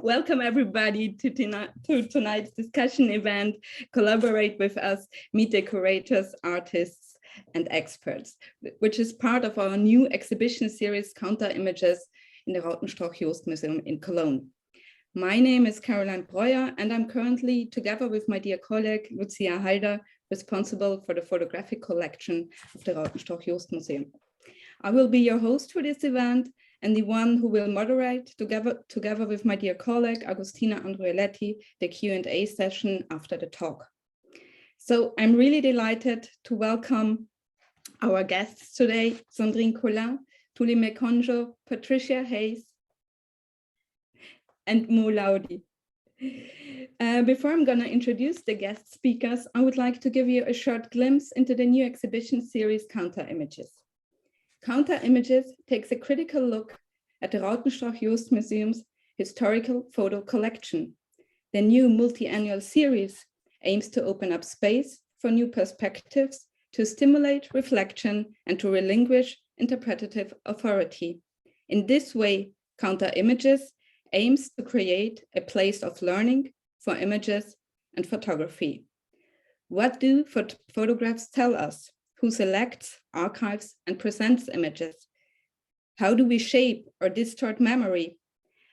Welcome everybody to tonight's discussion event. Collaborate with us, meet the curators, artists, and experts, which is part of our new exhibition series, Counter Images in the Rautenstrauch-Joest-Museum in Cologne. My name is Caroline Breuer, and I'm currently, together with my dear colleague, Lucia Halder, responsible for the photographic collection of the Rautenstrauch-Joest-Museum. I will be your host for this event and the one who will moderate, together with my dear colleague, Agustina Andruelletti, the Q&A session after the talk. So I'm really delighted to welcome our guests today, Sandrine Colard, Tuli Mekondjo, Patricia Hayes, and Laudi. Before I'm going to introduce the guest speakers, I would like to give you a short glimpse into the new exhibition series, Counter Images. Counter Images takes a critical look at the Rautenstrauch-Joest-Museum's historical photo collection. The new multi-annual series aims to open up space for new perspectives, to stimulate reflection, and to relinquish interpretative authority. In this way, Counter Images aims to create a place of learning for images and photography. What do photographs tell us? Who selects, archives, and presents images? How do we shape or distort memory?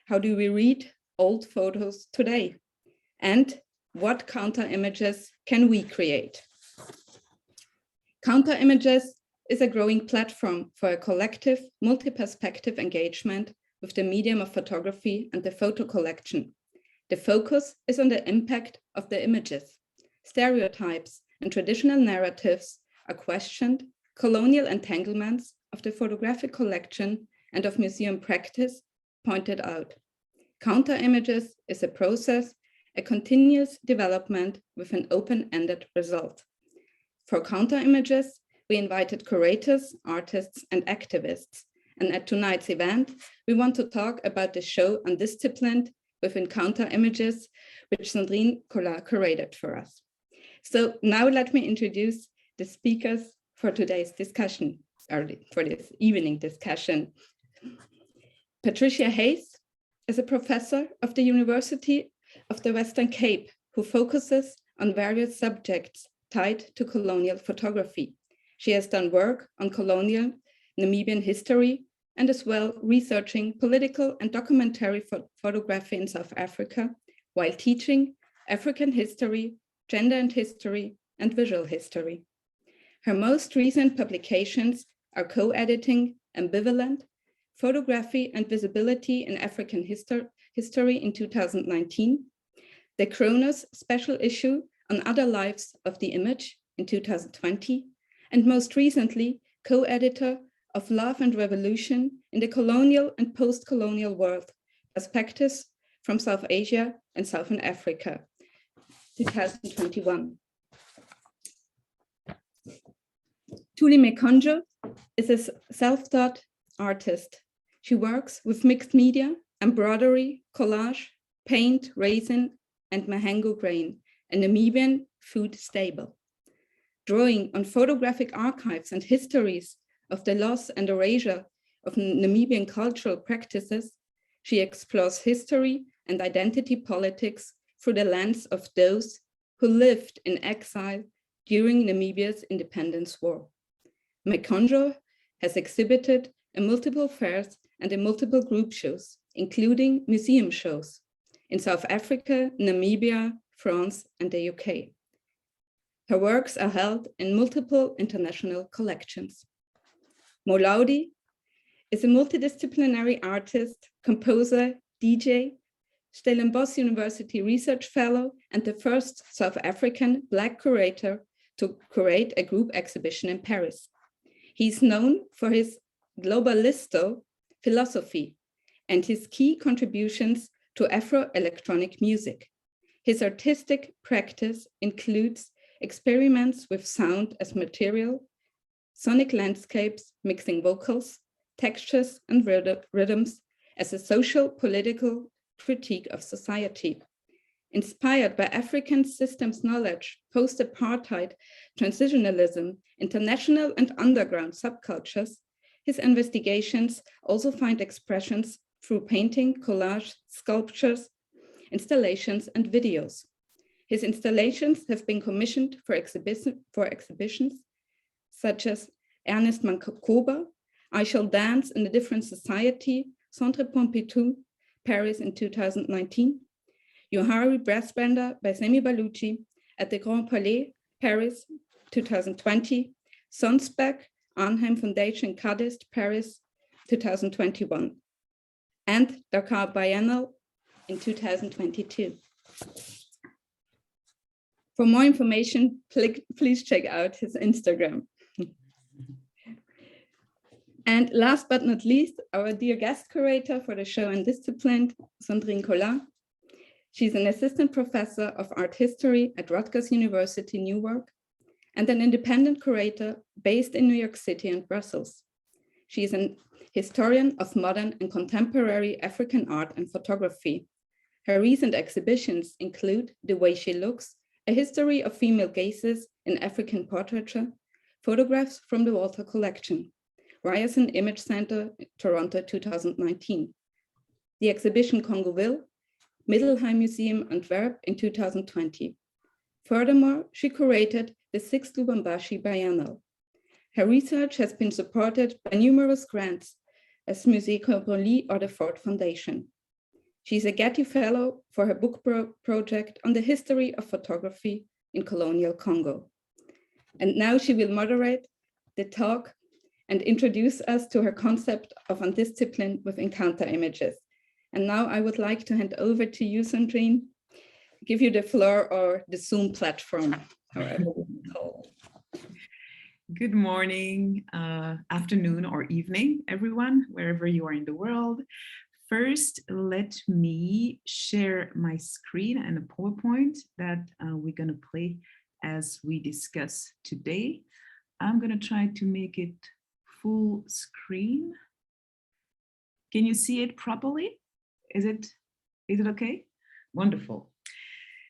How do we read old photos today? And what counter images can we create? Counter Images is a growing platform for a collective, multi-perspective engagement with the medium of photography and the photo collection. The focus is on the impact of the images. Stereotypes and traditional narratives are questioned, colonial entanglements of the photographic collection and of museum practice pointed out. Counter Images is a process, a continuous development with an open-ended result. For Counter Images, we invited curators, artists, and activists. And at tonight's event, we want to talk about the show Undisciplined within Counter Images, which Sandrine Colard curated for us. So now let me introduce the speakers for today's discussion, or for this evening discussion. Patricia Hayes is a professor of the University of the Western Cape who focuses on various subjects tied to colonial photography. She has done work on colonial Namibian history and as well researching political and documentary photography in South Africa while teaching African history, gender and history, and visual history. Her most recent publications are co-editing Ambivalent, Photography and Visibility in African History in 2019, the Kronos special issue on Other Lives of the Image in 2020, and most recently, co-editor of Love and Revolution in the Colonial and Post-Colonial World, Perspectives from South Asia and Southern Africa, 2021. Tuli Mekondjo is a self-taught artist. She works with mixed media, embroidery, collage, paint, resin, and mahango grain, a Namibian food staple. Drawing on photographic archives and histories of the loss and erasure of Namibian cultural practices, she explores history and identity politics through the lens of those who lived in exile during Namibia's independence war. Mekondjo has exhibited in multiple fairs and in multiple group shows, including museum shows in South Africa, Namibia, France, and the UK. Her works are held in multiple international collections. Laudi is a multidisciplinary artist, composer, DJ, Stellenbosch University Research Fellow, and the first South African Black curator to curate a group exhibition in Paris. He's known for his globalisto philosophy and his key contributions to Afro-electronic music. His artistic practice includes experiments with sound as material, sonic landscapes mixing vocals, textures, and rhythms as a social political critique of society. Inspired by African systems knowledge, post-apartheid, transitionalism, international and underground subcultures, his investigations also find expressions through painting, collage, sculptures, installations, and videos. His installations have been commissioned for exhibitions such as Ernest Mancoba, I Shall Dance in a Different Society, Centre Pompidou, Paris in 2019, Johari Brassbender by Semi Baluchi at the Grand Palais, Paris 2020, Sonsbeck, Arnhem Foundation, Cadiz, Paris 2021, and Dakar Biennale in 2022. For more information, please check out his Instagram. And last but not least, our dear guest curator for the show Undisciplined, Sandrine Colard. She's an assistant professor of art history at Rutgers University, Newark, and an independent curator based in New York City and Brussels. She is an historian of modern and contemporary African art and photography. Her recent exhibitions include The Way She Looks, A History of Female Gazes in African Portraiture, photographs from the Walter Collection, Ryerson Image Center, Toronto 2019. The exhibition Congoville, Middelheim Museum, Antwerp in 2020. Furthermore, she curated the 6th Lubumbashi Biennale. Her research has been supported by numerous grants as Musée Corboli or the Ford Foundation. She's a Getty Fellow for her book project on the history of photography in colonial Congo. And now she will moderate the talk and introduce us to her concept of undisciplined within counter images. And now I would like to hand over to you, Sandrine, give you the floor or the Zoom platform, however you call. Good morning, afternoon, or evening, everyone, wherever you are in the world. First, let me share my screen and a PowerPoint that we're going to play as we discuss today. I'm going to try to make it full screen. Can you see it properly? Is it okay? Wonderful.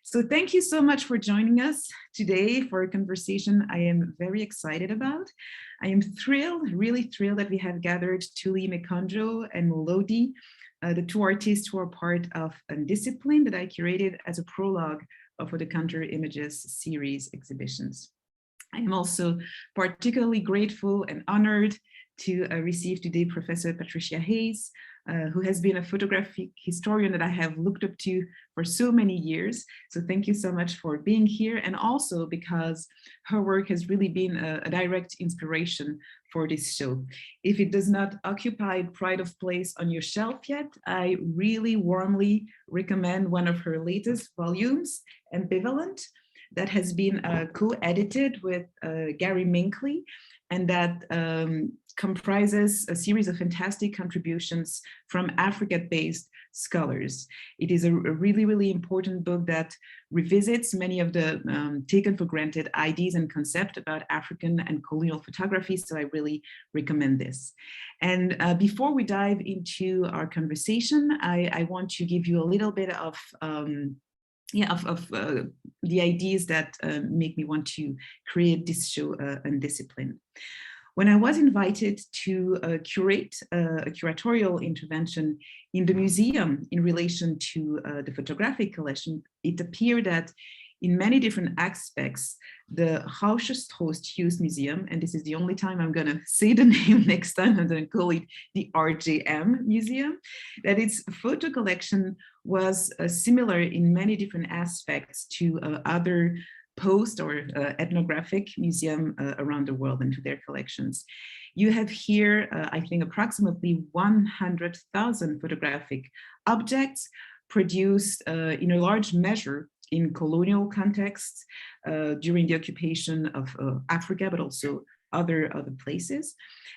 So thank you so much for joining us today for a conversation I am very excited about. I am thrilled, really thrilled that we have gathered Tuli Mekondjo and Laudi, the two artists who are part of Undisciplined that I curated as a prologue for the Counter Images series exhibitions. I am also particularly grateful and honored to receive today Professor Patricia Hayes, who has been a photographic historian that I have looked up to for so many years. So thank you so much for being here, and also because her work has really been a direct inspiration for this show. If it does not occupy pride of place on your shelf yet, I really warmly recommend one of her latest volumes, Ambivalent, that has been co-edited with Gary Minkley, and that comprises a series of fantastic contributions from Africa-based scholars. It is a really, really important book that revisits many of the taken for granted ideas and concepts about African and colonial photography, so I really recommend this. And before we dive into our conversation, I want to give you a little bit of the ideas that make me want to create this show, Undisciplined. When I was invited to curate a curatorial intervention in the museum in relation to the photographic collection, it appeared that in many different aspects, the Rautenstrauch-Joest-Museum, and this is the only time I'm going to say the name, next time I'm going to call it the RJM Museum, that its photo collection was similar in many different aspects to other post or ethnographic museum around the world and to their collections. You have here, I think, approximately 100,000 photographic objects produced in a large measure in colonial contexts during the occupation of Africa, but also other places.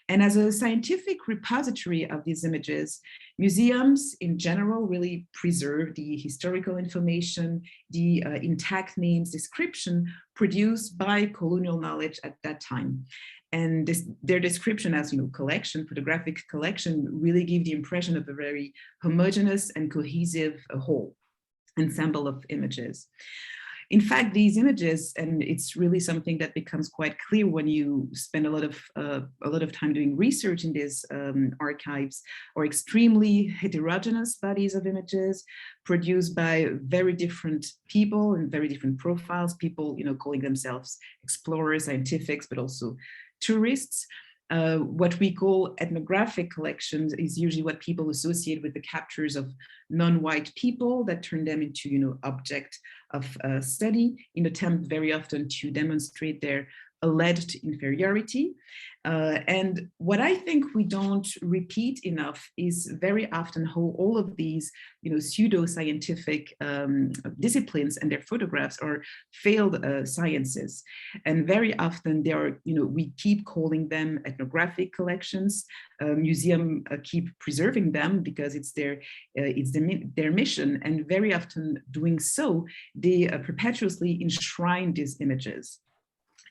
And as a scientific repository of these images, museums in general really preserve the historical information, the intact names, description produced by colonial knowledge at that time. And their description as, collection, photographic collection, really give the impression of a very homogeneous and cohesive whole ensemble of images. In fact, these images, and it's really something that becomes quite clear when you spend a lot of time doing research in these archives, are extremely heterogeneous bodies of images produced by very different people and very different profiles, people, you know, calling themselves explorers, scientifics, but also tourists. What we call ethnographic collections is usually what people associate with the captures of non-white people that turn them into, you know, object of study in attempt very often to demonstrate their alleged inferiority. And what I think we don't repeat enough is very often how all of these, you know, pseudo-scientific disciplines and their photographs are failed sciences. And very often they are, you know, we keep calling them ethnographic collections. Museums keep preserving them because it's their mission. And very often doing so, they perpetuously enshrine these images.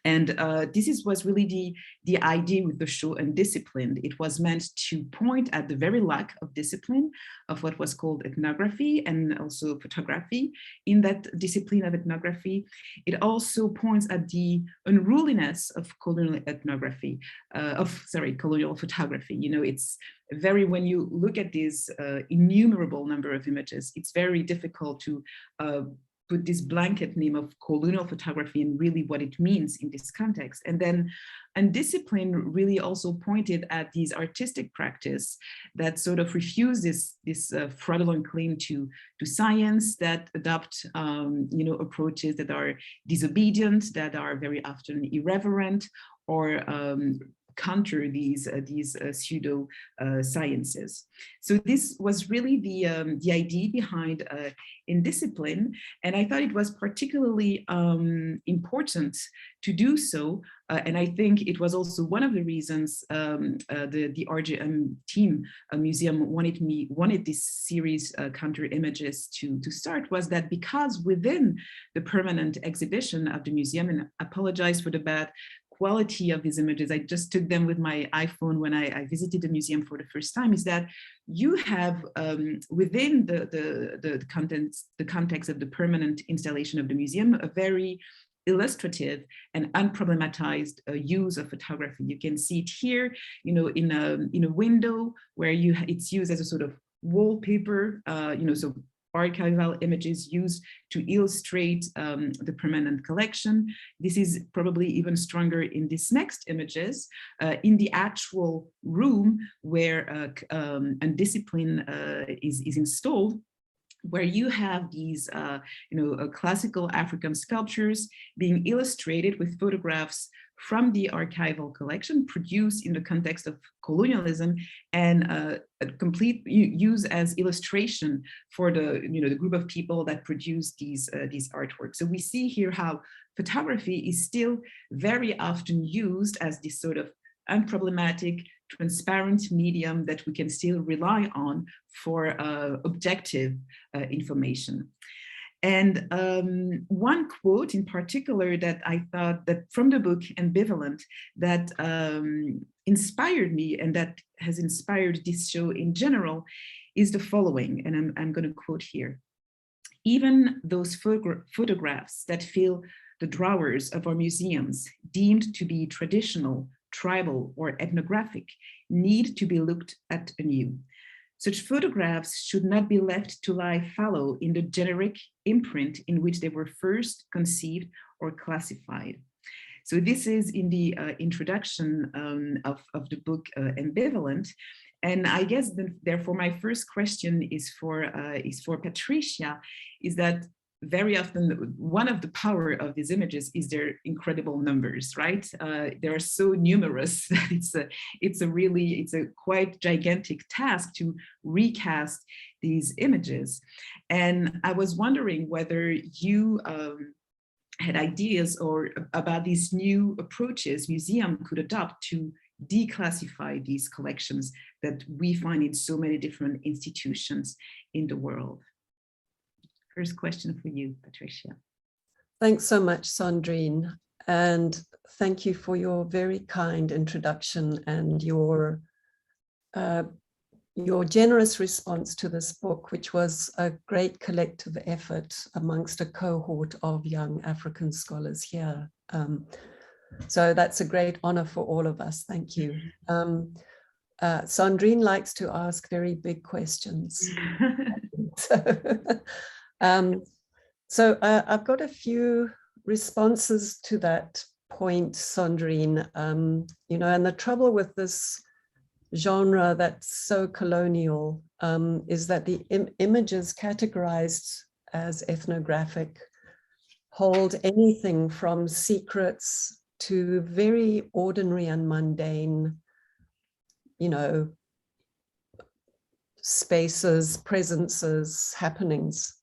And this was really the idea with the show Undisciplined. It was meant to point at the very lack of discipline of what was called ethnography and also photography in that discipline of ethnography. It also points at the unruliness of colonial ethnography, colonial photography. You know, it's very, when you look at this innumerable number of images, it's very difficult to put this blanket name of colonial photography and really what it means in this context. And then Undisciplined really also pointed at these artistic practice that sort of refuse this fraudulent claim to science, that adopt you know, approaches that are disobedient, that are very often irreverent, or counter these pseudo sciences. So this was really the idea behind Undisciplined, and I thought it was particularly important to do so. And I think it was also one of the reasons the RJM team museum wanted this series Counter Images to start, was that because within the permanent exhibition of the museum, and I apologize for the bad quality of these images, I just took them with my iPhone when I visited the museum for the first time, is that you have within the context of the permanent installation of the museum, a very illustrative and unproblematized use of photography. You can see it here, you know, in a window where it's used as a sort of wallpaper, you know, so archival images used to illustrate the permanent collection. This is probably even stronger in these next images, in the actual room where Undisciplined is installed, where you have these classical African sculptures being illustrated with photographs from the archival collection produced in the context of colonialism, and a complete use as illustration for the group of people that produce these artworks. So we see here how photography is still very often used as this sort of unproblematic, transparent medium that we can still rely on for objective information. And one quote in particular that I thought that from the book Ambivalent that inspired me, and that has inspired this show in general, is the following, and I'm going to quote here. Even those photographs that fill the drawers of our museums, deemed to be traditional, tribal, or ethnographic, need to be looked at anew. Such photographs should not be left to lie fallow in the generic imprint in which they were first conceived or classified. So this is in the introduction of the book Ambivalent. And I guess therefore my first question is for Patricia, is that very often one of the power of these images is their incredible numbers, right? They are so numerous that it's a quite gigantic task to recast these images. And I was wondering whether you had ideas or about these new approaches museum could adopt to declassify these collections that we find in so many different institutions in the world. First question for you, Patricia. Thanks so much, Sandrine. And thank you for your very kind introduction and your your generous response to this book, which was a great collective effort amongst a cohort of young African scholars here. So that's a great honor for all of us. Thank you. Sandrine likes to ask very big questions. So I've got a few responses to that point, Sandrine. You know, and the trouble with this genre that's so colonial is that the images categorized as ethnographic hold anything from secrets to very ordinary and mundane, you know, spaces, presences, happenings.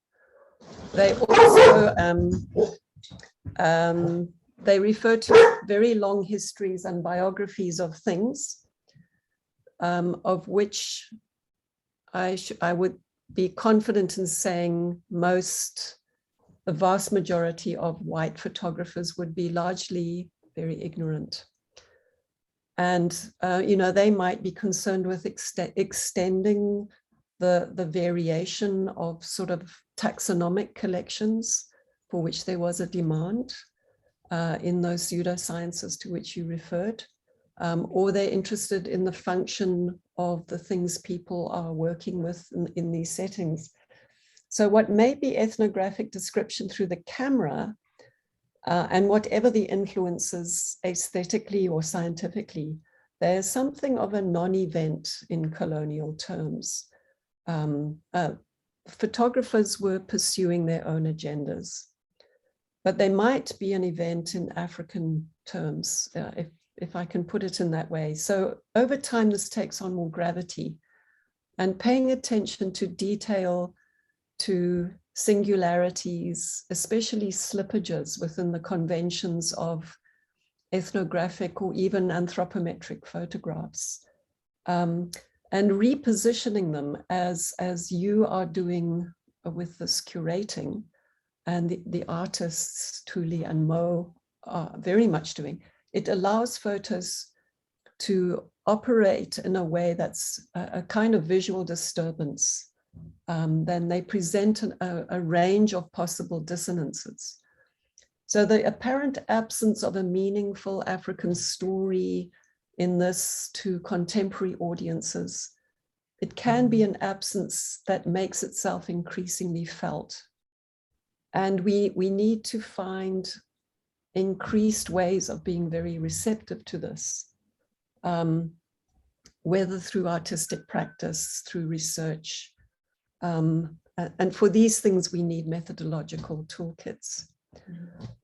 They also they refer to very long histories and biographies of things, of which I would be confident in saying the vast majority of white photographers would be largely very ignorant. And, you know, they might be concerned with extending the variation of sort of taxonomic collections for which there was a demand in those pseudosciences to which you referred, or they're interested in the function of the things people are working with in these settings. So what may be ethnographic description through the camera, and whatever the influences aesthetically or scientifically, there's something of a non-event in colonial terms. Photographers were pursuing their own agendas, but they might be an event in African terms, if I can put it in that way. So over time, this takes on more gravity, and paying attention to detail, to singularities, especially slippages within the conventions of ethnographic or even anthropometric photographs, and repositioning them as you are doing with this curating, and the artists Tuli and Mo are very much doing. It allows photos to operate in a way that's a kind of visual disturbance. Then they present a range of possible dissonances. So the apparent absence of a meaningful African story in this to contemporary audiences, it can be an absence that makes itself increasingly felt. And we need to find increased ways of being very receptive to this, whether through artistic practice, through research. And for these things, we need methodological toolkits.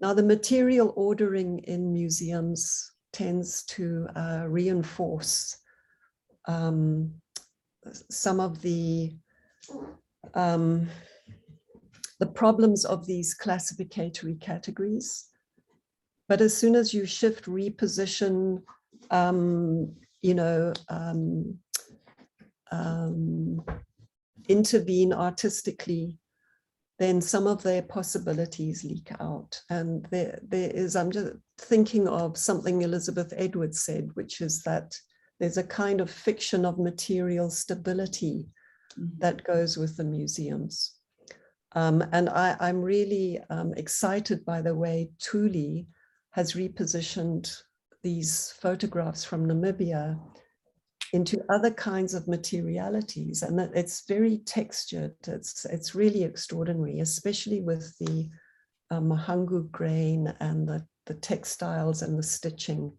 Now, the material ordering in museums tends to reinforce some of the problems of these classificatory categories. But as soon as you shift, reposition, you know, intervene artistically, then some of their possibilities leak out. And there is, I'm just thinking of something Elizabeth Edwards said, which is that there's a kind of fiction of material stability that goes with the museums. And I'm really excited by the way Tuli has repositioned these photographs from Namibia into other kinds of materialities, and that it's very textured. It's really extraordinary, especially with the mahangu grain and the textiles and the stitching,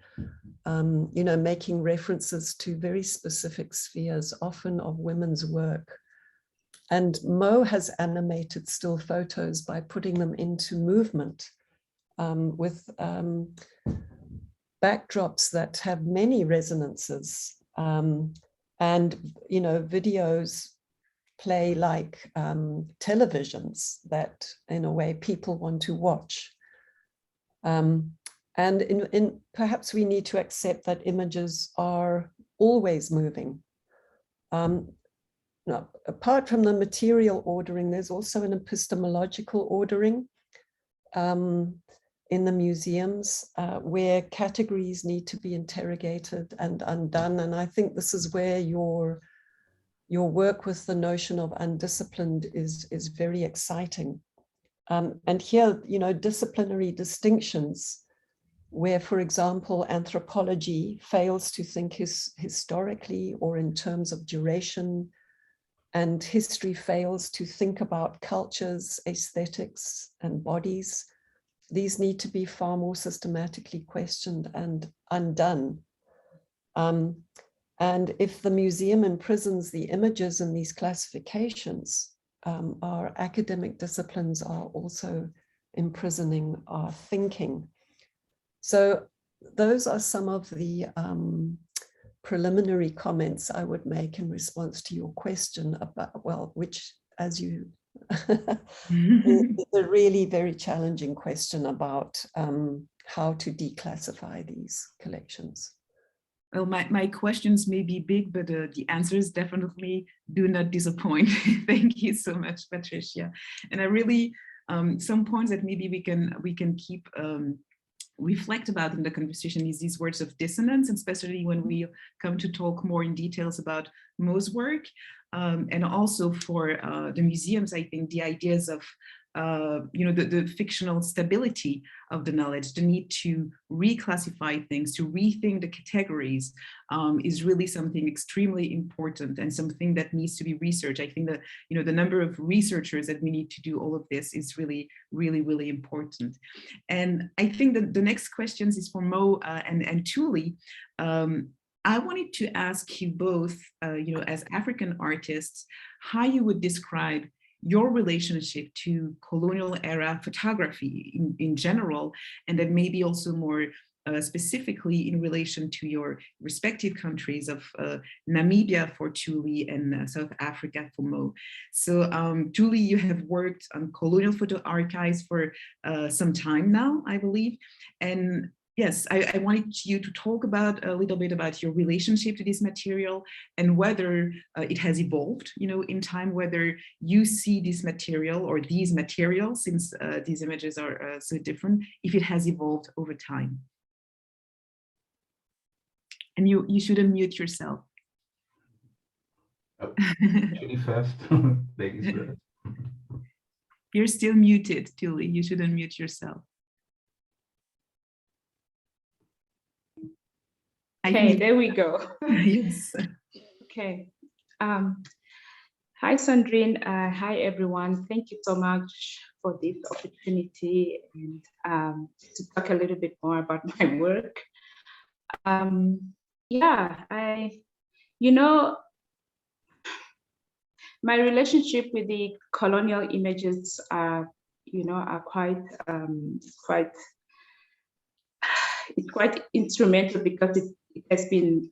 you know, making references to very specific spheres, often of women's work. And Mo has animated still photos by putting them into movement with backdrops that have many resonances. And, you know, videos play like televisions that, in a way, people want to watch. And perhaps we need to accept that images are always moving. Now, apart from the material ordering, there's also an epistemological ordering in the museums where categories need to be interrogated and undone. And I think this is where your your work with the notion of undisciplined is very exciting. And here, you know, disciplinary distinctions where, for example, anthropology fails to think historically or in terms of duration, and history fails to think about cultures, aesthetics, and bodies. These need to be far more systematically questioned and undone. And if the museum imprisons the images in these classifications, our academic disciplines are also imprisoning our thinking. So those are some of the preliminary comments I would make in response to your question about, well, which, as you, is a really very challenging question about how to declassify these collections. Well, my questions may be big, but the answers definitely do not disappoint. Thank you so much, Patricia. And I really, some points that maybe we can keep reflect about in the conversation is these words of dissonance, especially when we come to talk more in details about Mo's work. And also for the museums, I think the ideas of you know, the fictional stability of the knowledge, the need to reclassify things, to rethink the categories is really something extremely important and something that needs to be researched. I think that, you know, the number of researchers that we need to do all of this is really, really, really important. And I think that the next questions is for Mo and Tuli. I wanted to ask you both, you know, as African artists, how you would describe your relationship to colonial era photography in general, and then maybe also more specifically in relation to your respective countries of Namibia for Tuli and South Africa for Mo. So Tuli, you have worked on colonial photo archives for some time now, I believe. And yes, I wanted you to talk about a little bit about your relationship to this material and whether it has evolved, you know, in time, whether you see this material or these materials, since these images are so different, if it has evolved over time. And you should unmute yourself. Oh, really fast. Ladies first. You're still muted, Tuli. You should unmute yourself. Okay, there we go. Yes. Okay. Hi, Sandrine. Hi, everyone. Thank you so much for this opportunity and to talk a little bit more about my work. Yeah, you know, my relationship with the colonial images are, you know, are quite it's quite instrumental because it has been,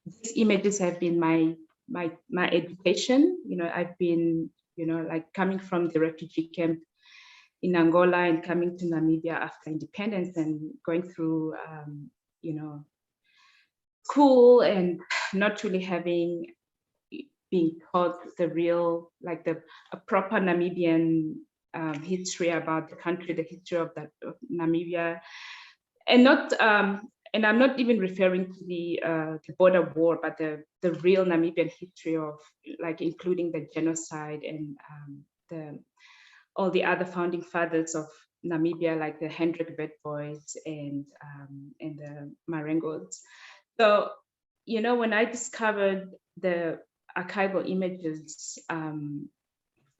these images have been my education. You know, I've been, you know, like coming from the refugee camp in Angola and coming to Namibia after independence and going through, you know, school and not really having being taught the real, like a proper Namibian history about the country, the history of Namibia, and not. And I'm not even referring to the border war, but the real Namibian history of, like, including the genocide and all the other founding fathers of Namibia, like the Hendrik Witbooi and the Marengos. So, you know, when I discovered the archival images,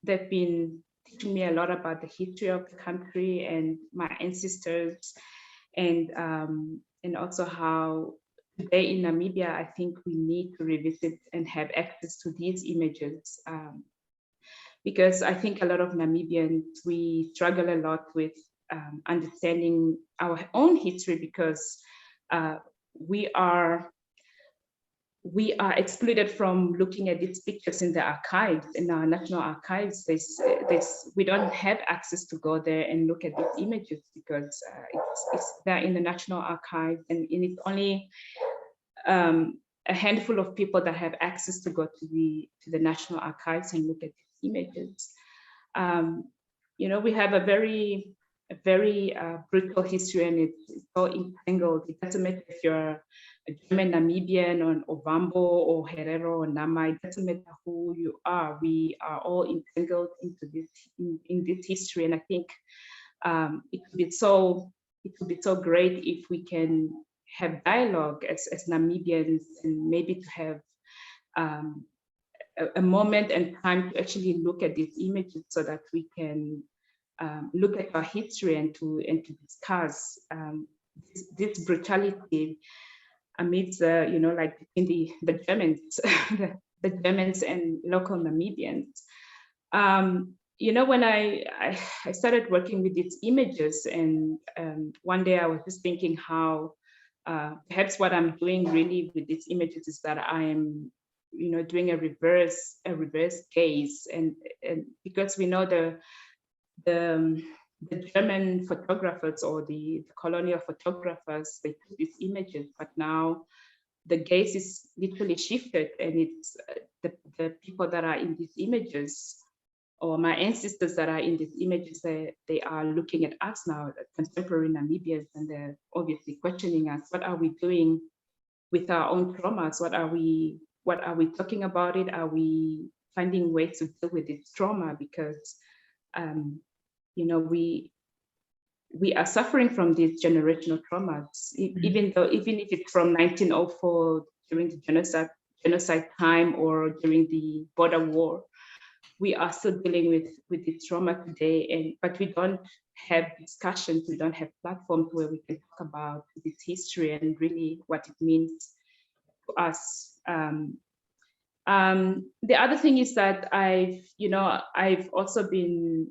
they've been teaching me a lot about the history of the country and my ancestors, and also how today in Namibia, I think we need to revisit and have access to these images, because I think a lot of Namibians, we struggle a lot with understanding our own history because we are excluded from looking at these pictures in the archives, in our national archives. We don't have access to go there and look at these images because it's there in the national archives, and it's only a handful of people that have access to go to the national archives and look at these images. You know, we have a very brutal history, and it's so entangled. It doesn't matter if you're a German Namibian or an Ovambo or Herero or Nama, it doesn't matter who you are. We are all entangled into this in this history, and I think it would be so great if we can have dialogue as Namibians, and maybe to have a moment and time to actually look at these images so that we can look at our history and to discuss this brutality amidst like between the Germans, the Germans and local Namibians. When I started working with these images, and one day I was just thinking how perhaps what I'm doing really with these images is that I am doing a reverse gaze, and because we know the German photographers or the colonial photographers, they took these images, but now the gaze is literally shifted, and it's the people that are in these images, or my ancestors that are in these images, they are looking at us now, contemporary Namibians, and they're obviously questioning us. What are we doing with our own traumas? What are we talking about it? Are we finding ways to deal with this trauma? Because we are suffering from these generational traumas, even if it's from 1904 during the genocide time or during the border war. We are still dealing with this trauma today, but we don't have discussions, we don't have platforms where we can talk about this history and really what it means to us. The other thing is that I've also been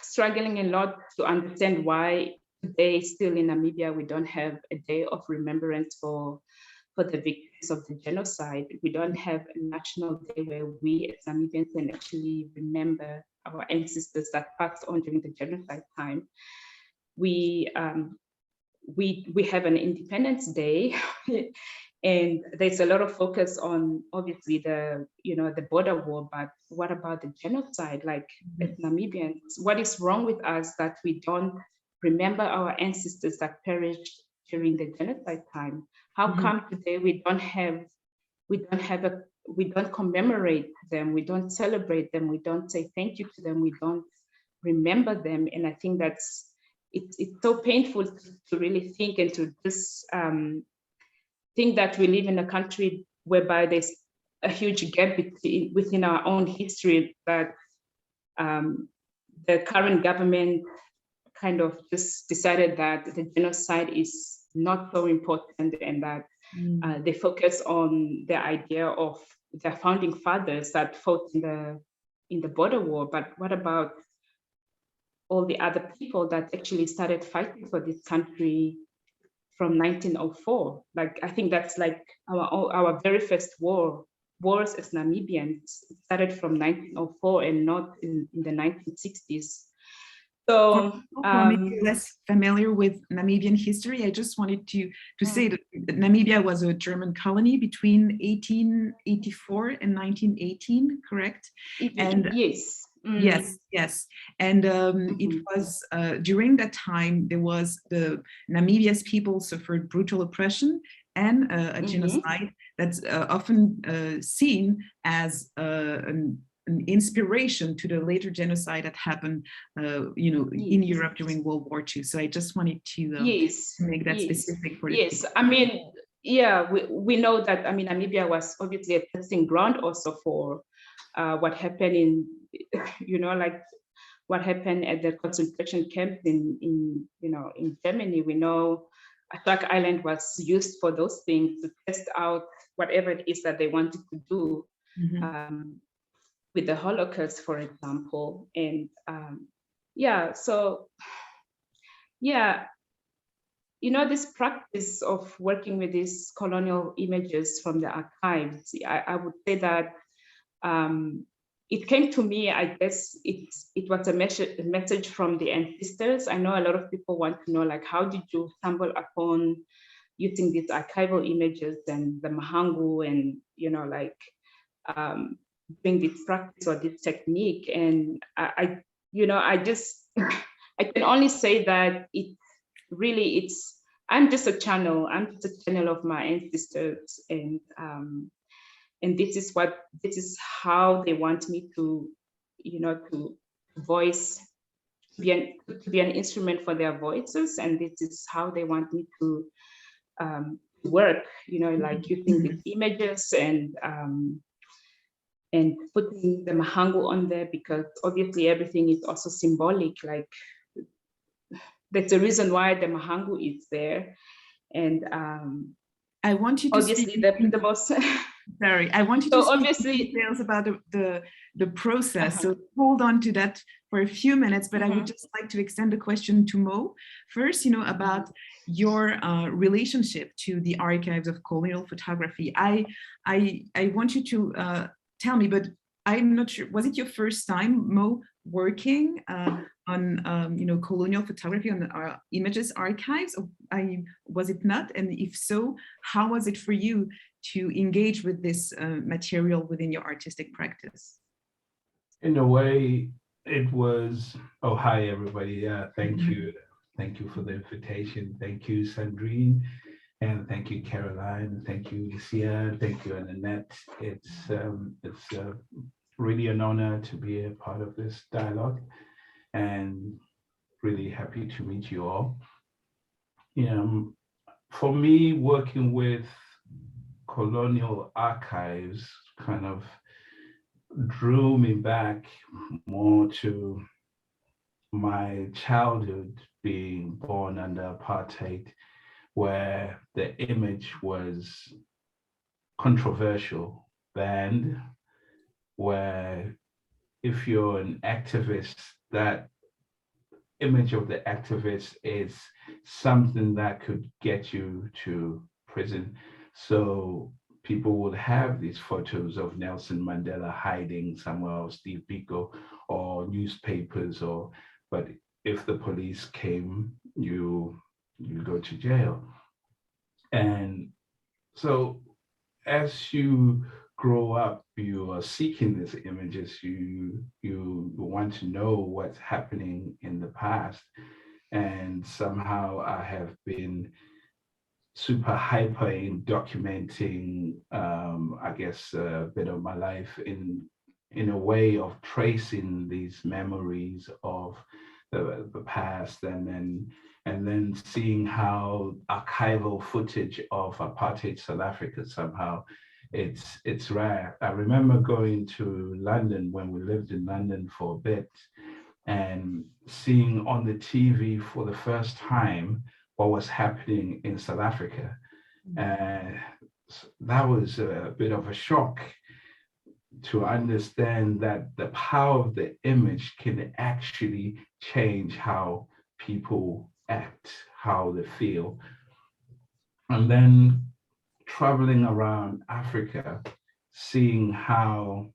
struggling a lot to understand why today still in Namibia we don't have a day of remembrance for the victims of the genocide. We don't have a national day where we as Namibians can actually remember our ancestors that passed on during the genocide time. We have an Independence Day, and there's a lot of focus on obviously the border war, but what about the genocide? Like as Namibians, what is wrong with us that we don't remember our ancestors that perished during the genocide time? How come today we don't commemorate them, we don't celebrate them, we don't say thank you to them, we don't remember them? And I think it's so painful to really think and to just think that we live in a country whereby there's a huge gap within our own history, that the current government kind of just decided that the genocide is not so important, and that they focus on the idea of the founding fathers that fought in the border war. But what about all the other people that actually started fighting for this country from 1904? Like, I think that's like our very first wars as Namibians started from 1904 and not in the 1960s. So maybe less familiar with Namibian history, I just wanted to say that Namibia was a German colony between 1884 and 1918, correct? And yes. Yes. And it was during that time, there was Namibia's people suffered brutal oppression and a genocide that's often seen as an inspiration to the later genocide that happened, in Europe during World War II. So I just wanted to make that specific for the people. I mean, we know that. I mean, Namibia was obviously a testing ground also for what happened what happened at the concentration camps in Germany. We know Attack Island was used for those things, to test out whatever it is that they wanted to do. With the Holocaust, for example. And this practice of working with these colonial images from the archives, I would say that it came to me, I guess it was a message from the ancestors. I know a lot of people want to know, like, how did you stumble upon using these archival images and the Mahangu and, doing this practice or this technique? And I can only say that it's I'm just a channel. I'm just a channel of my ancestors, and this is how they want me to, to voice, to be an instrument for their voices, and this is how they want me to work, like using these images and putting the mahangu on there, because obviously everything is also symbolic. Like, that's the reason why the mahangu is there. And I want you to obviously speak the most sorry, I want you so to speak obviously details about the process. So hold on to that for a few minutes, but I would just like to extend the question to Mo. First, about your relationship to the archives of colonial photography. I want you to tell me, but I'm not sure, was it your first time, Mo, working on colonial photography on the images archives? Or was it not? And if so, how was it for you to engage with this material within your artistic practice? In a way, it was, oh, hi, everybody. Thank you. Thank you for the invitation. Thank you, Sandrine. And thank you, Caroline. Thank you, Lucia. Thank you, Annette. It's really an honor to be a part of this dialogue, and really happy to meet you all. For me, working with colonial archives kind of drew me back more to my childhood, being born under apartheid, where the image was controversial, banned, where if you're an activist, that image of the activist is something that could get you to prison. So people would have these photos of Nelson Mandela hiding somewhere, or Steve Biko, or newspapers, but if the police came, you go to jail. And so as you grow up, you are seeking these images, you want to know what's happening in the past. And somehow I have been super hyper in documenting, I guess, a bit of my life in a way of tracing these memories of the past, and then seeing how archival footage of apartheid South Africa, somehow it's rare. I remember going to London when we lived in London for a bit, and seeing on the TV for the first time what was happening in South Africa. That was a bit of a shock to understand that the power of the image can actually change how people act, how they feel. And then traveling around Africa, seeing how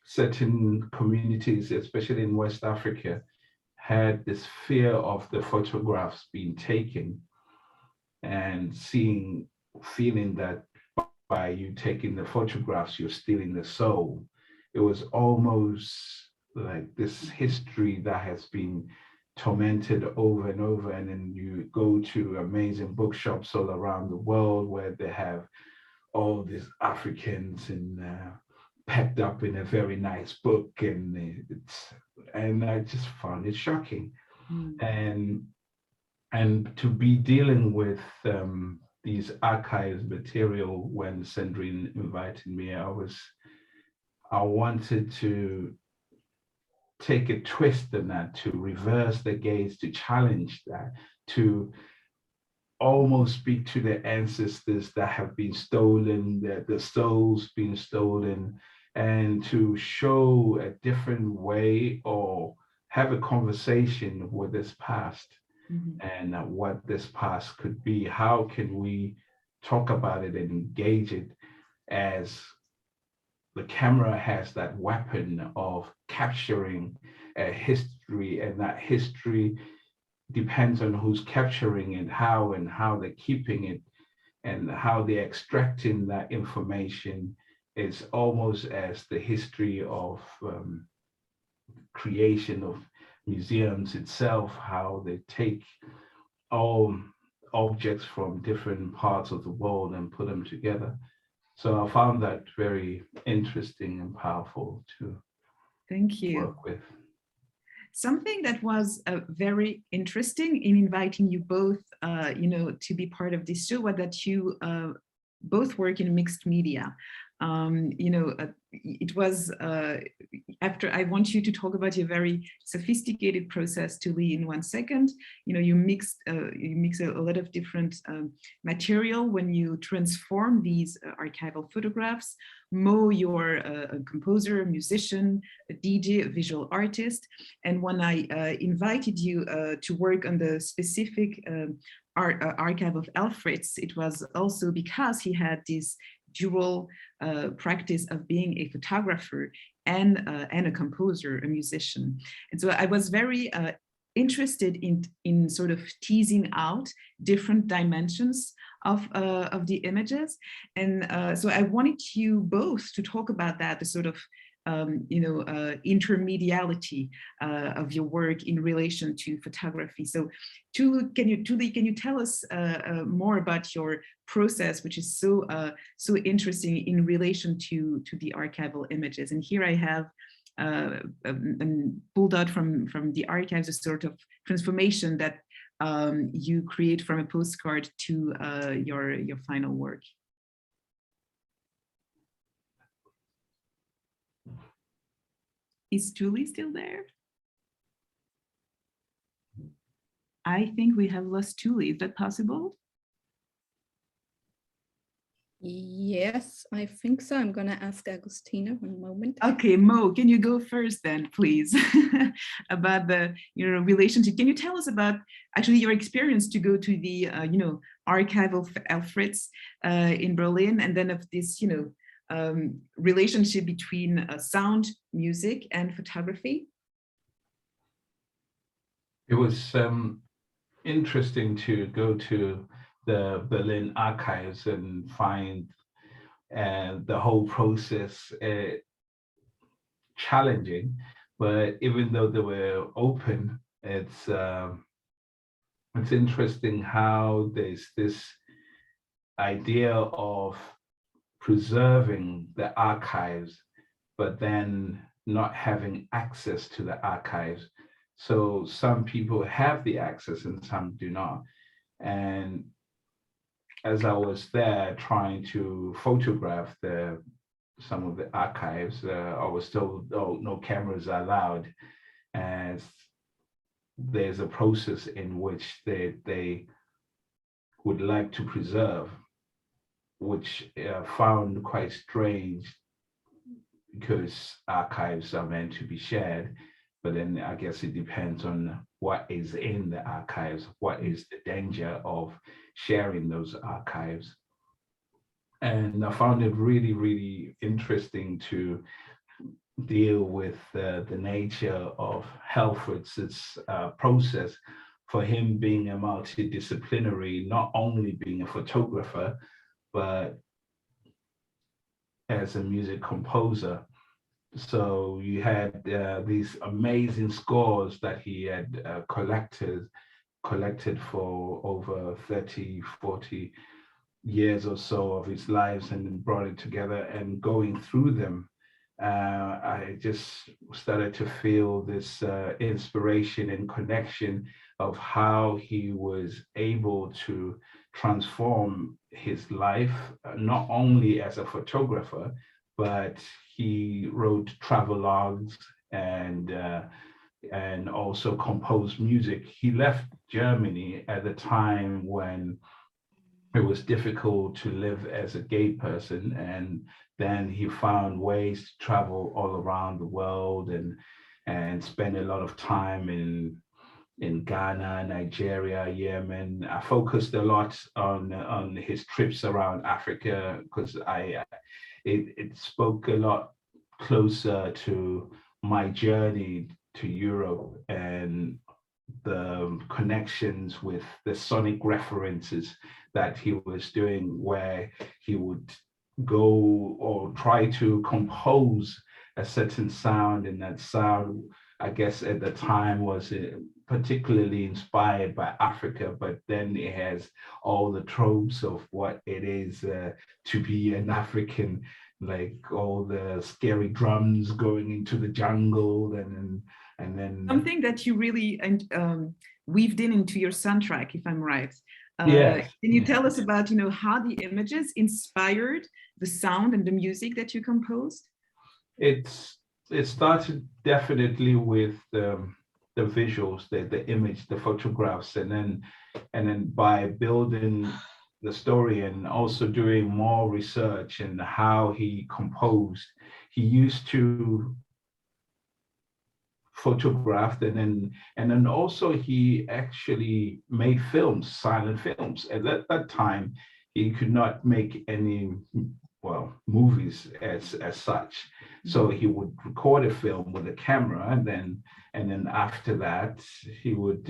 certain communities, especially in West Africa, had this fear of the photographs being taken, and feeling that by you taking the photographs, you're stealing the soul. It was almost like this history that has been tormented over and over. And then you go to amazing bookshops all around the world where they have all these Africans and packed up in a very nice book, and I just found it shocking. And to be dealing with these archives material, when Sandrine invited me, I wanted to take a twist in that, to reverse the gaze, to challenge that, to almost speak to the ancestors that have been stolen, the souls being stolen, and to show a different way or have a conversation with this past. And what this past could be. How can we talk about it and engage it, as the camera has that weapon of capturing a history, and that history depends on who's capturing it, how they're keeping it, and how they're extracting that information. Is almost as the history of creation of museums itself, how they take all objects from different parts of the world and put them together. So I found that very interesting and powerful to Thank you. work with. Something that was very interesting in inviting you both, to be part of this show was that you both work in mixed media. It was after I want you to talk about your very sophisticated process, Tuli, in 1 second. You mix a lot of different material when you transform these archival photographs. Mo, you're a composer, a musician, a DJ, a visual artist. And when I invited you to work on the specific archive of Alfred's, it was also because he had this dual practice of being a photographer and a composer, a musician. And so I was very interested in sort of teasing out different dimensions of the images. And so I wanted you both to talk about that, the sort of intermediality of your work in relation to photography. So Tuli, can you tell us more about your process, which is so interesting in relation to the archival images? And here I have pulled out from the archives a sort of transformation that you create from a postcard to your final work. Is Tuli still there? I think we have lost Tuli. Is that possible? Yes, I think so. I'm going to ask Agustina 1 moment. Okay, Mo, can you go first then, please, about the relationship? Can you tell us about actually your experience to go to the archive of Alfred's in Berlin, and then of this relationship between sound, music, and photography? It was interesting to go to the Berlin archives and find the whole process challenging, but even though they were open, it's interesting how there's this idea of preserving the archives, but then not having access to the archives. So some people have the access and some do not. And as I was there trying to photograph some of the archives, I was told, oh, no cameras are allowed. And there's a process in which they would like to preserve, which I found quite strange, because archives are meant to be shared, but then I guess it depends on what is in the archives, what is the danger of sharing those archives. And I found it really, really interesting to deal with the nature of Alfred's process, for him being a multidisciplinary, not only being a photographer, but as a music composer. So you had these amazing scores that he had collected for over 30, 40 years or so of his lives, and then brought it together. And going through them, I just started to feel this inspiration and connection of how he was able to transform his life, not only as a photographer, but he wrote travelogues and also composed music. He left Germany at the time when it was difficult to live as a gay person, and then he found ways to travel all around the world and spend a lot of time in Ghana, Nigeria, Yemen. I focused a lot on his trips around Africa, because it spoke a lot closer to my journey to Europe and the connections with the sonic references that he was doing, where he would go or try to compose a certain sound, and that sound I guess at the time was particularly inspired by Africa, but then it has all the tropes of what it is to be an African, like all the scary drums going into the jungle, and then something that you really weaved into your soundtrack, if I'm right. Yes. Can you tell us about, you know, how the images inspired the sound and the music that you composed? It started definitely with the visuals, the image, the photographs, and then by building the story and also doing more research and how he composed. He used to photograph, and then also he actually made films, silent films. At that time, he could not make any movies as such. So he would record a film with a camera, and then after that he would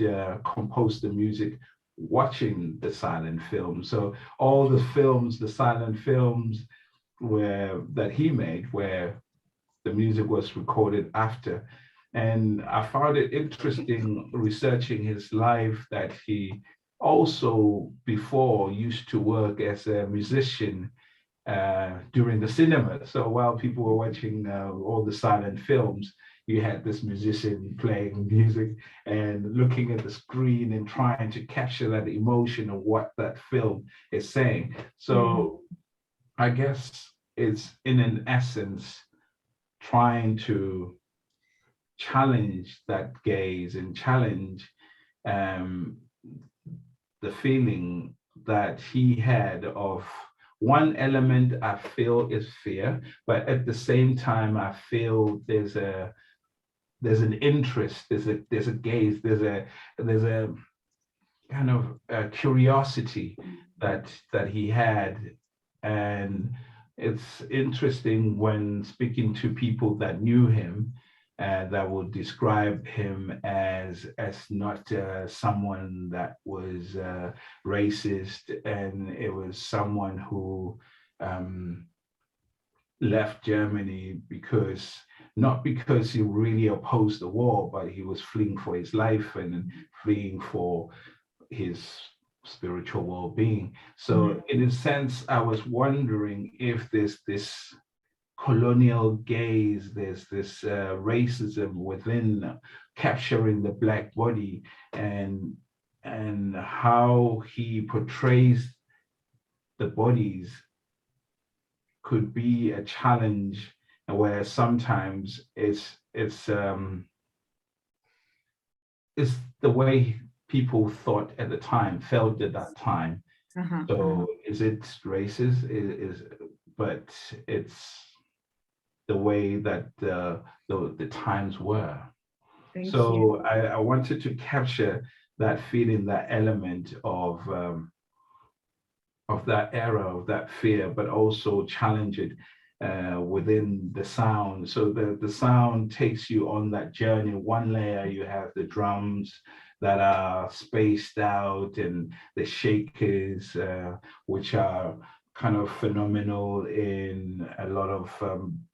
compose the music watching the silent film. So all the films, the silent films that he made, where the music was recorded after. And I found it interesting researching his life that he also before used to work as a musician during the cinema. So while people were watching all the silent films, you had this musician playing music and looking at the screen and trying to capture that emotion of what that film is saying. So I guess it's in an essence trying to challenge that gaze and challenge the feeling that he had of one element I feel is fear, but at the same time I feel there's an interest, there's a gaze, there's a kind of a curiosity that he had. And it's interesting when speaking to people that knew him, that would describe him as not someone that was racist, and it was someone who left Germany not because he really opposed the war, but he was fleeing for his life and fleeing for his spiritual well-being. So in a sense, I was wondering if there's this colonial gaze, there's this racism within capturing the Black body, and how he portrays the bodies could be a challenge, where sometimes it's the way people thought at the time, felt at that time. So is it racist? But it's the way that the times were. Thank so you. I wanted to capture that feeling, that element of that era, of that fear, but also challenge it within the sound. So the sound takes you on that journey. One layer, you have the drums that are spaced out, and the shakers, which are kind of phenomenal in a lot of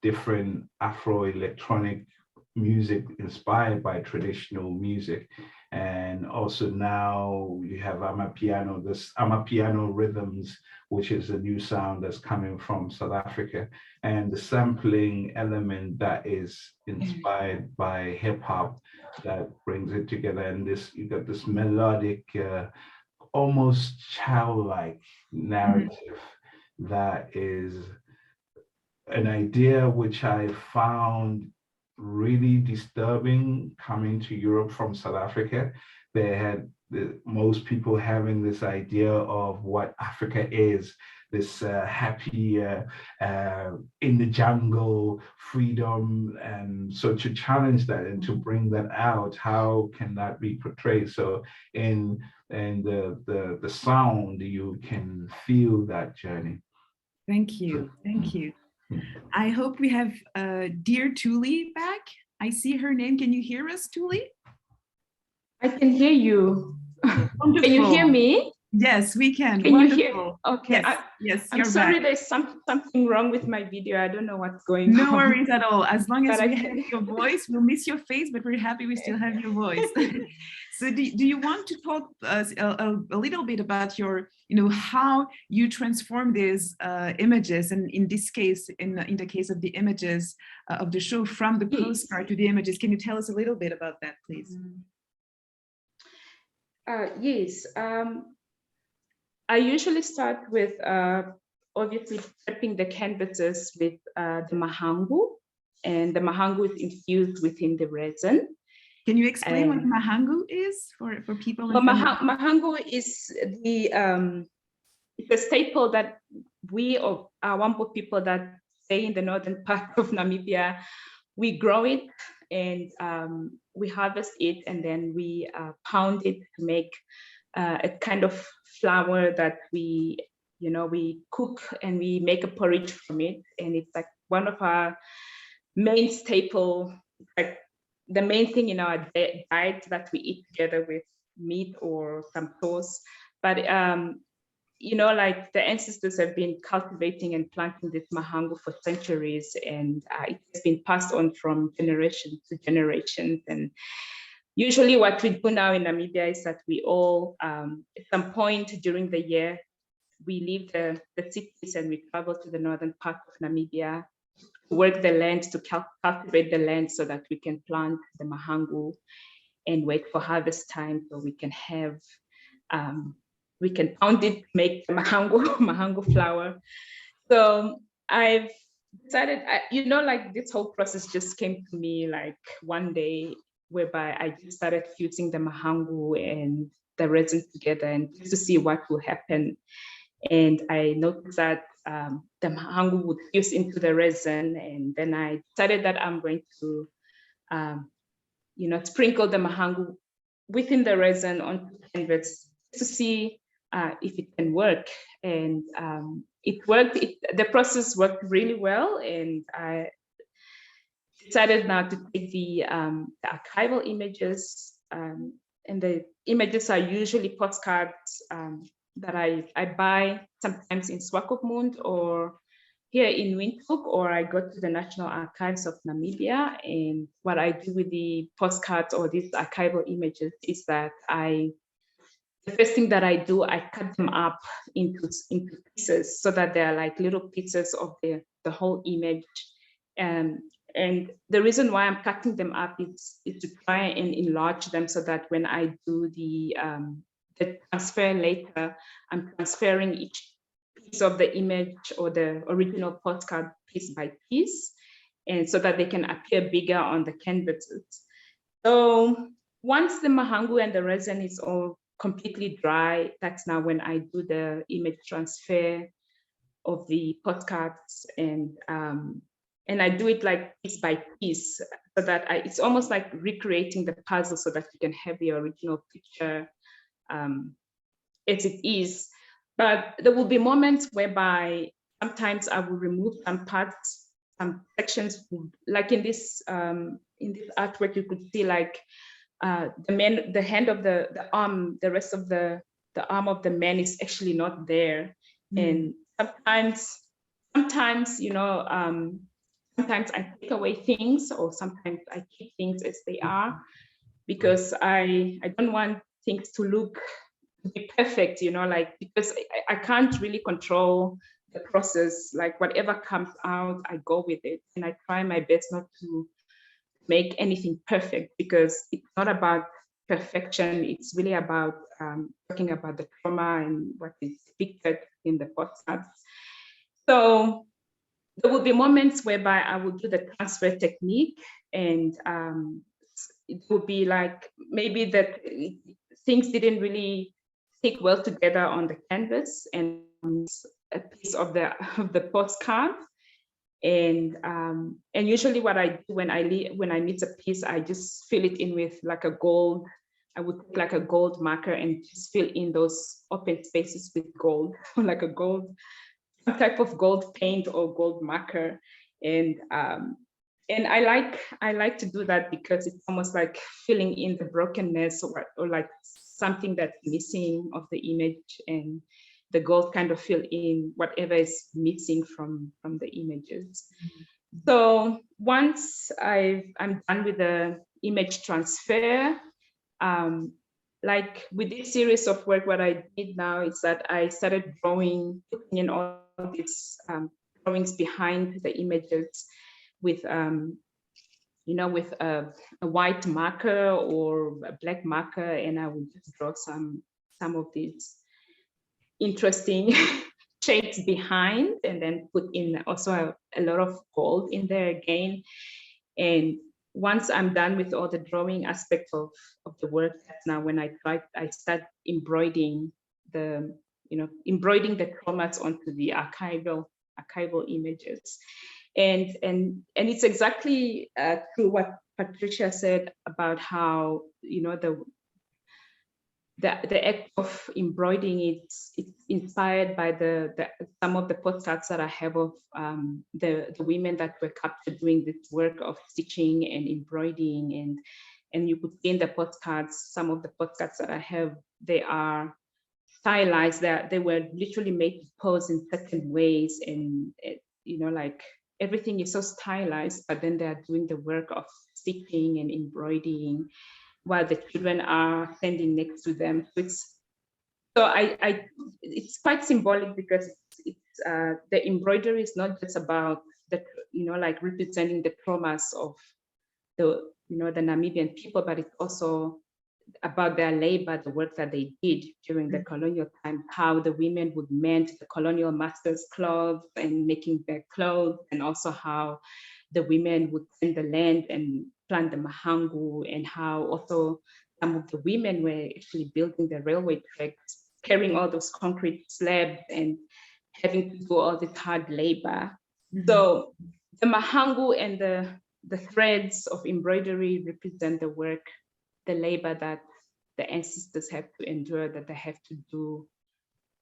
different Afro-electronic music inspired by traditional music. And also now you have Amapiano rhythms, which is a new sound that's coming from South Africa, and the sampling element that is inspired by hip hop that brings it together. And you got this melodic, almost childlike narrative that is an idea which I found really disturbing coming to Europe from South Africa. They had most people having this idea of what Africa is, this happy in the jungle freedom. And so to challenge that and to bring that out, how can that be portrayed? So in the sound, you can feel that journey. Thank you. Thank you. I hope we have dear Tuli back. I see her name. Can you hear us, Tuli? I can hear you. Wonderful. Can you hear me? Yes, we can. Can Wonderful. you hear? Okay. Yes, yes, I'm you're sorry, back. there's something wrong with my video. I don't know what's going on. No worries at all. As long as But we have your voice, we'll miss your face, but we're happy we still have your voice. So do you want to talk a little bit about your, how you transform these images, and in this case, in the case of the images of the show, from the postcard to the images? Can you tell us a little bit about that, please? Yes. I usually start with obviously prepping the canvases with the mahangu, and the mahangu is infused within the resin. Can you explain what mahangu is for people? Well, mahangu is it's a staple that we, or Wambo people that stay in the northern part of Namibia, we grow it and we harvest it, and then we pound it to make a kind of flour that we cook, and we make a porridge from it. And it's like one of our main staple, like the main thing in our diet that we eat together with meat or some toast. But like the ancestors have been cultivating and planting this mahangu for centuries, and it has been passed on from generation to generation. And usually what we do now in Namibia is that we all, at some point during the year, we leave the cities and we travel to the northern part of Namibia, work the land, to cultivate the land so that we can plant the mahangu and wait for harvest time so we can have, we can pound it, make the mahangu flour. So I've decided, like this whole process just came to me like one day, whereby I just started fusing the mahangu and the resin together, and just to see what will happen. And I noticed that the mahangu would fuse into the resin, and then I decided that I'm going to, sprinkle the mahangu within the resin onto canvas to see if it can work. And it worked. The process worked really well, and I decided now to take the archival images, and the images are usually postcards that I buy sometimes in Swakopmund or here in Windhoek, or I go to the National Archives of Namibia. And what I do with the postcards or these archival images is that the first thing that I do, I cut them up into pieces so that they're like little pieces of the whole image. And the reason why I'm cutting them up is to try and enlarge them so that when I do the transfer later, I'm transferring each piece of the image or the original postcard piece by piece, and so that they can appear bigger on the canvases. So once the mahangu and the resin is all completely dry, that's now when I do the image transfer of the postcards, and I do it like piece by piece, so that it's almost like recreating the puzzle so that you can have the original picture as it is. But there will be moments whereby sometimes I will remove some parts, some sections, like in this artwork, you could see like the hand of the arm, the rest of the arm of the man is actually not there. And sometimes, sometimes I take away things, or sometimes I keep things as they are, because I don't want things to be perfect, because I can't really control the process. Like whatever comes out, I go with it, and I try my best not to make anything perfect, because it's not about perfection. It's really about talking about the trauma and what is depicted in the postcards. So there will be moments whereby I will do the transfer technique, and it will be like maybe that things didn't really stick well together on the canvas and a piece of the postcard. And usually what I do when I meet a piece, I just fill it in with like a gold. I would take like a gold marker and just fill in those open spaces with gold, like a gold, some type of gold paint or gold marker. And I like to do that because it's almost like filling in the brokenness or like something that's missing of the image, and the goal kind of fill in whatever is missing from the images. So once I'm done with the image transfer, like with this series of work, what I did now is that I started drawing, putting in all these drawings behind the images with, with a white marker or a black marker, and I would just draw some of these interesting shapes behind, and then put in also a lot of gold in there again. And once I'm done with all the drawing aspects of the work, that's now when I start embroidering the chromas onto the archival images. And it's exactly true what Patricia said about how, the act of embroidering, it's inspired by some of the postcards that I have of the women that were captured doing this work of stitching and embroidering, and you could see in the postcards, some of the postcards that I have, they are stylized, that they were literally made to pose in certain ways, and like everything is so stylized, but then they are doing the work of stitching and embroidering while the children are standing next to them. It's quite symbolic, because it's the embroidery is not just about the like representing the traumas of the the Namibian people, but it's also about their labor, the work that they did during the colonial time, how the women would mend the colonial masters' clothes and making their clothes, and also how the women would tend the land and plant the mahangu, and how also some of the women were actually building the railway tracks, carrying all those concrete slabs and having to do all this hard labor. So the mahangu and the threads of embroidery represent the work, the labor that the ancestors have to endure, that they have to do,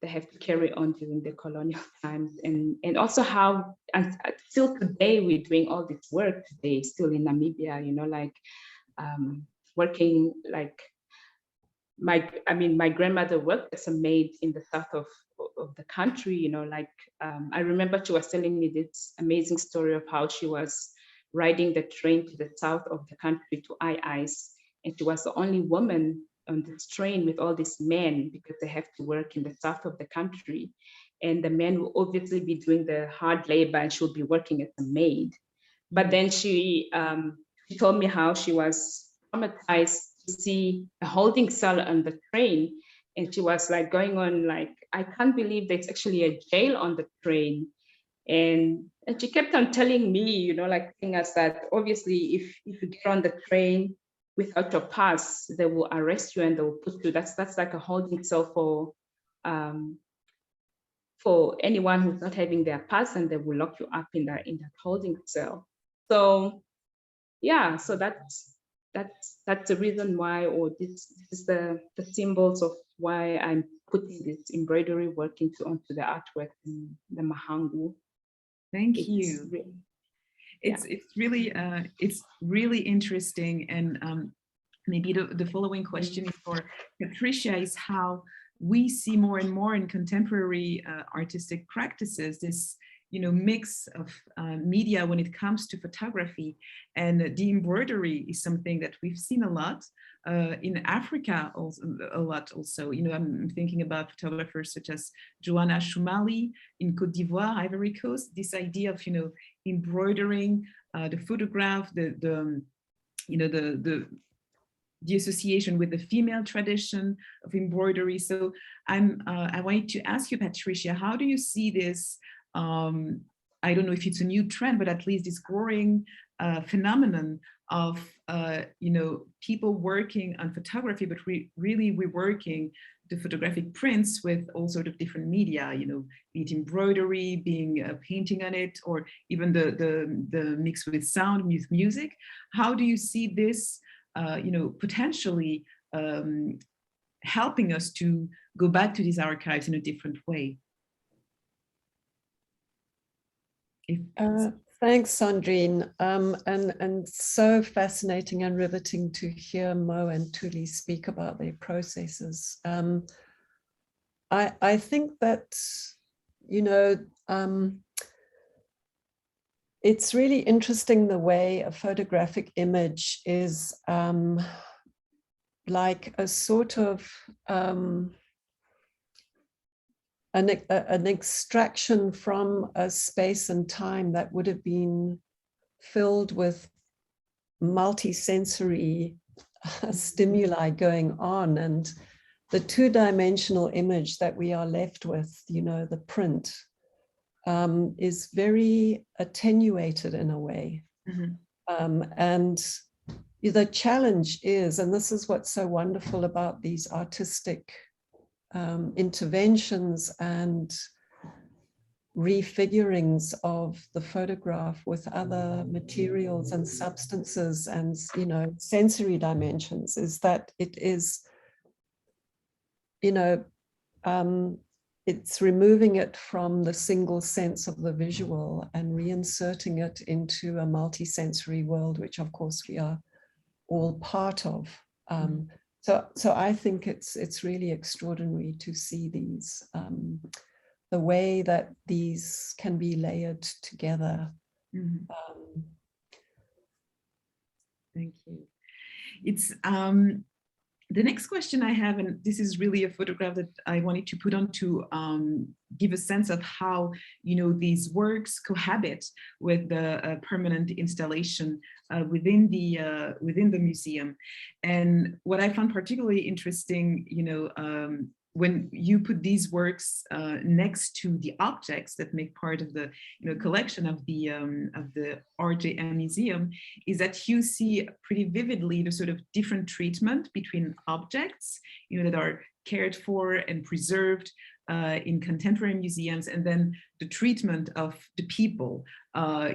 they have to carry on during the colonial times, and also how, and still today we're doing all this work today, still in Namibia, like working, like my grandmother worked as a maid in the south of the country, I remember she was telling me this amazing story of how she was riding the train to the south of the country to Ice, and she was the only woman on this train with all these men, because they have to work in the south of the country, and the men will obviously be doing the hard labor, and she'll be working as a maid. But then she told me how she was traumatized to see a holding cell on the train, and she was like going on like, I can't believe there's actually a jail on the train. And she kept on telling me, like telling us that obviously if you get on the train without your pass, they will arrest you and they will put you, that's like a holding cell for anyone who's not having their pass, and they will lock you up in that holding cell. So yeah, so that's the reason why, or this is the symbols of why I'm putting this embroidery work onto the artwork in the mahangu. Thank you. It's really interesting, and maybe the following question is for Patricia, is how we see more and more in contemporary artistic practices this mix of media when it comes to photography, and the embroidery is something that we've seen a lot in Africa, also a lot. Also, I'm thinking about photographers such as Joanna Shumali in Côte d'Ivoire, Ivory Coast. This idea of embroidering the photograph, the association with the female tradition of embroidery. So I wanted to ask you, Patricia, how do you see this? I don't know if it's a new trend, but at least this growing phenomenon of people working on photography, but really reworking the photographic prints with all sorts of different media, be it embroidery, being painting on it, or even the mix with sound, with music. How do you see this, potentially helping us to go back to these archives in a different way? Thanks, Sandrine. And so fascinating and riveting to hear Mo and Tuli speak about their processes. I think that, you know, it's really interesting the way a photographic image is like a sort of an extraction from a space and time that would have been filled with multi-sensory stimuli going on, and the two-dimensional image that we are left with, you know, the print, is very attenuated in a way. Mm-hmm. And the challenge is, and this is what's so wonderful about these artistic interventions and refigurings of the photograph with other materials and substances and, you know, sensory dimensions, is that it is, you know, it's removing it from the single sense of the visual and reinserting it into a multi-sensory world, which of course we are all part of. So I think it's really extraordinary to see these, the way that these can be layered together. Mm-hmm. Thank you. It's the next question I have, and this is really a photograph that I wanted to put on to give a sense of how, you know, these works cohabit with the permanent installation within the museum. And what I found particularly interesting, you know, when you put these works next to the objects that make part of the, you know, collection of the RJM museum, is that you see pretty vividly the sort of different treatment between objects, you know, that are cared for and preserved in contemporary museums, and then the treatment of the people,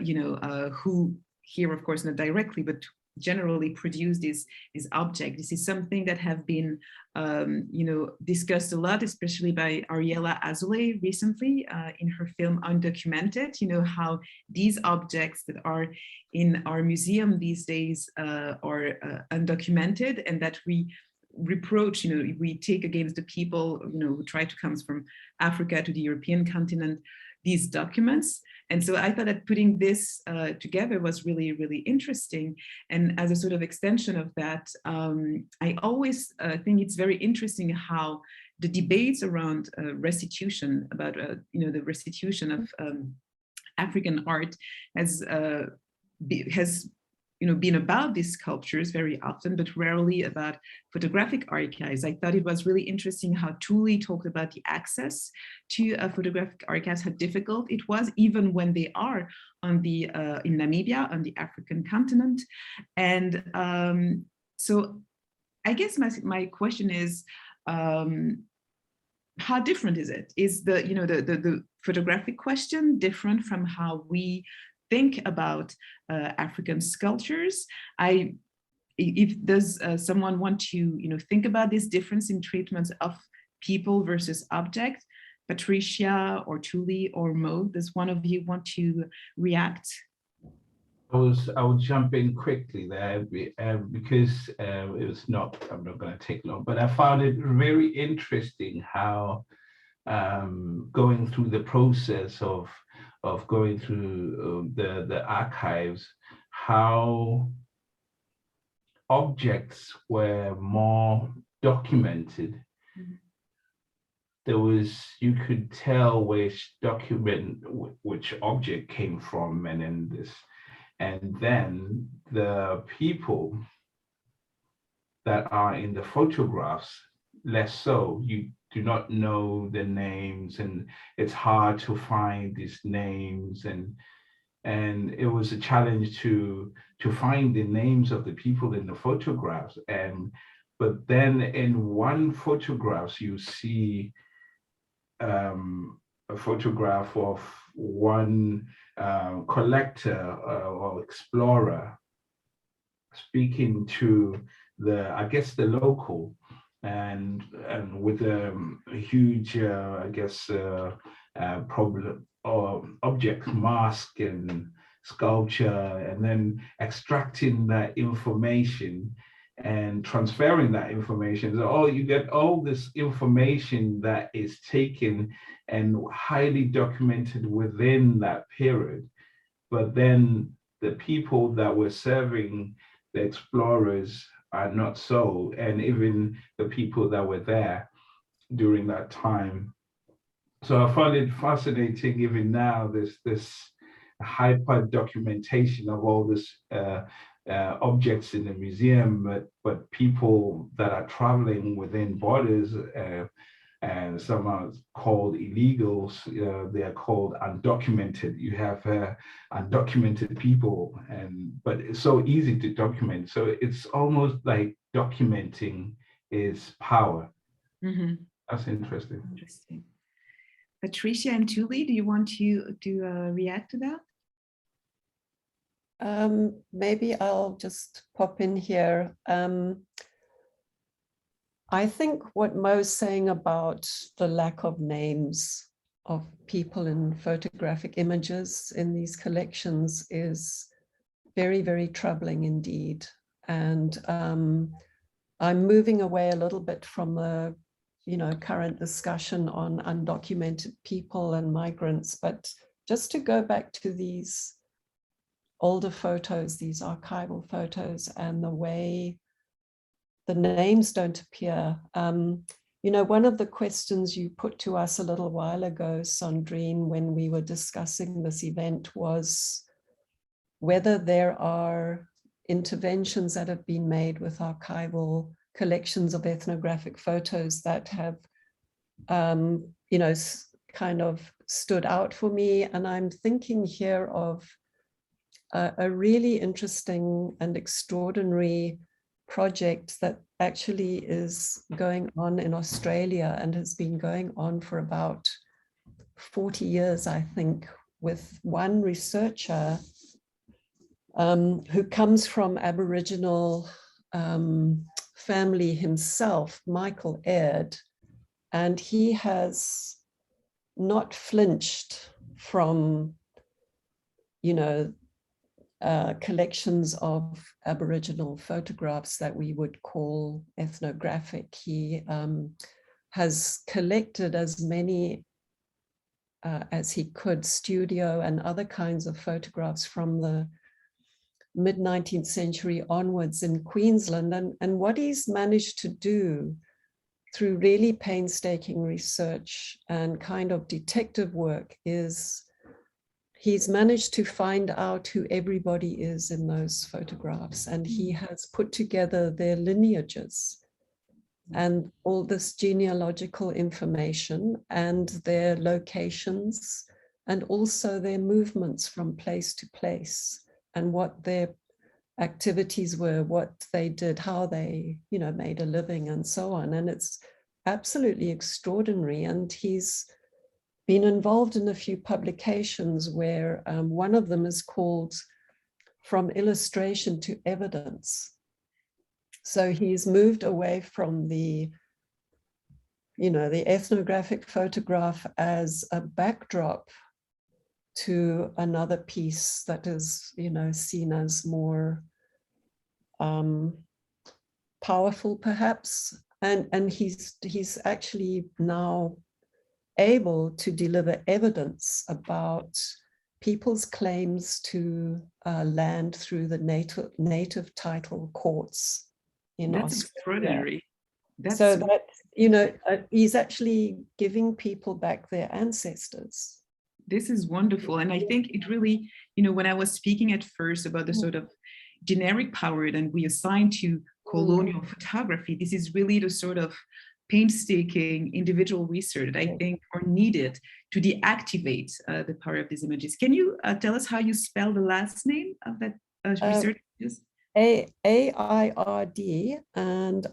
you know, who here, of course, not directly, but generally produce this object. This is something that have been, you know, discussed a lot, especially by Ariella Azoulay recently in her film Undocumented, you know, how these objects that are in our museum these days are undocumented, and that we reproach, you know, we take against the people, you know, who try to come from Africa to the European continent, these documents. And so I thought that putting this together was really, really interesting. And as a sort of extension of that, I always think it's very interesting how the debates around restitution, about you know, the restitution of African art has you know, been about these sculptures very often, but rarely about photographic archives. I thought it was really interesting how Tuli talked about the access to photographic archives, how difficult it was, even when they are on the in Namibia, on the African continent. And so I guess my question is, how different is it? Is the, you know, the photographic question different from how we think about African sculptures? Does someone want to, you know, think about this difference in treatments of people versus object? Patricia or Tuli or Mo, does one of you want to react? I will jump in quickly there because it was not, I'm not going to take long, but I found it very interesting how going through the process of going through the archives, how objects were more documented. Mm-hmm. There was, you could tell which object came from, and then the people that are in the photographs, less so. You do not know the names, and it's hard to find these names, and it was a challenge to find the names of the people in the photographs. But then in one photograph you see a photograph of one collector or explorer speaking to I guess the local, and with a huge, I guess, problem or object, mask and sculpture, and then extracting that information and transferring that information. So you get all this information that is taken and highly documented within that period. But then the people that were serving the explorers are not so, and even the people that were there during that time. So I find it fascinating even now, this hyper documentation of all this objects in the museum, but people that are traveling within borders, and some are called illegals, they are called undocumented. You have undocumented people, but it's so easy to document. So it's almost like documenting is power. Mm-hmm. That's interesting. Interesting. Patricia and Tuli, do you want to react to that? Maybe I'll just pop in here. I think what Mo's saying about the lack of names of people in photographic images in these collections is very, very troubling indeed. And I'm moving away a little bit from the current discussion on undocumented people and migrants, but just to go back to these older photos, these archival photos, and the way the names don't appear. One of the questions you put to us a little while ago, Sandrine, when we were discussing this event, was whether there are interventions that have been made with archival collections of ethnographic photos that have, kind of stood out for me. And I'm thinking here of a really interesting and extraordinary project that actually is going on in Australia and has been going on for about 40 years, I think, with one researcher who comes from Aboriginal family himself, Michael Aird, and he has not flinched from, collections of Aboriginal photographs that we would call ethnographic. He has collected as many as he could, studio and other kinds of photographs from the mid-19th century onwards in Queensland. And what he's managed to do through really painstaking research and kind of detective work is he's managed to find out who everybody is in those photographs. And he has put together their lineages and all this genealogical information and their locations and also their movements from place to place and what their activities were, what they did, how they, made a living and so on. And it's absolutely extraordinary. And he's been involved in a few publications where one of them is called From Illustration to Evidence. So he's moved away from the ethnographic photograph as a backdrop to another piece that is, seen as more powerful, perhaps. And he's actually now able to deliver evidence about people's claims to land through the native title courts in That's Australia. Extraordinary. So that, he's actually giving people back their ancestors. This is wonderful. And I think it really, when I was speaking at first about the sort of generic power that we assign to colonial photography, this is really the sort of painstaking individual research that I think are needed to deactivate the power of these images. Can you tell us how you spell the last name of that research? AIRD, and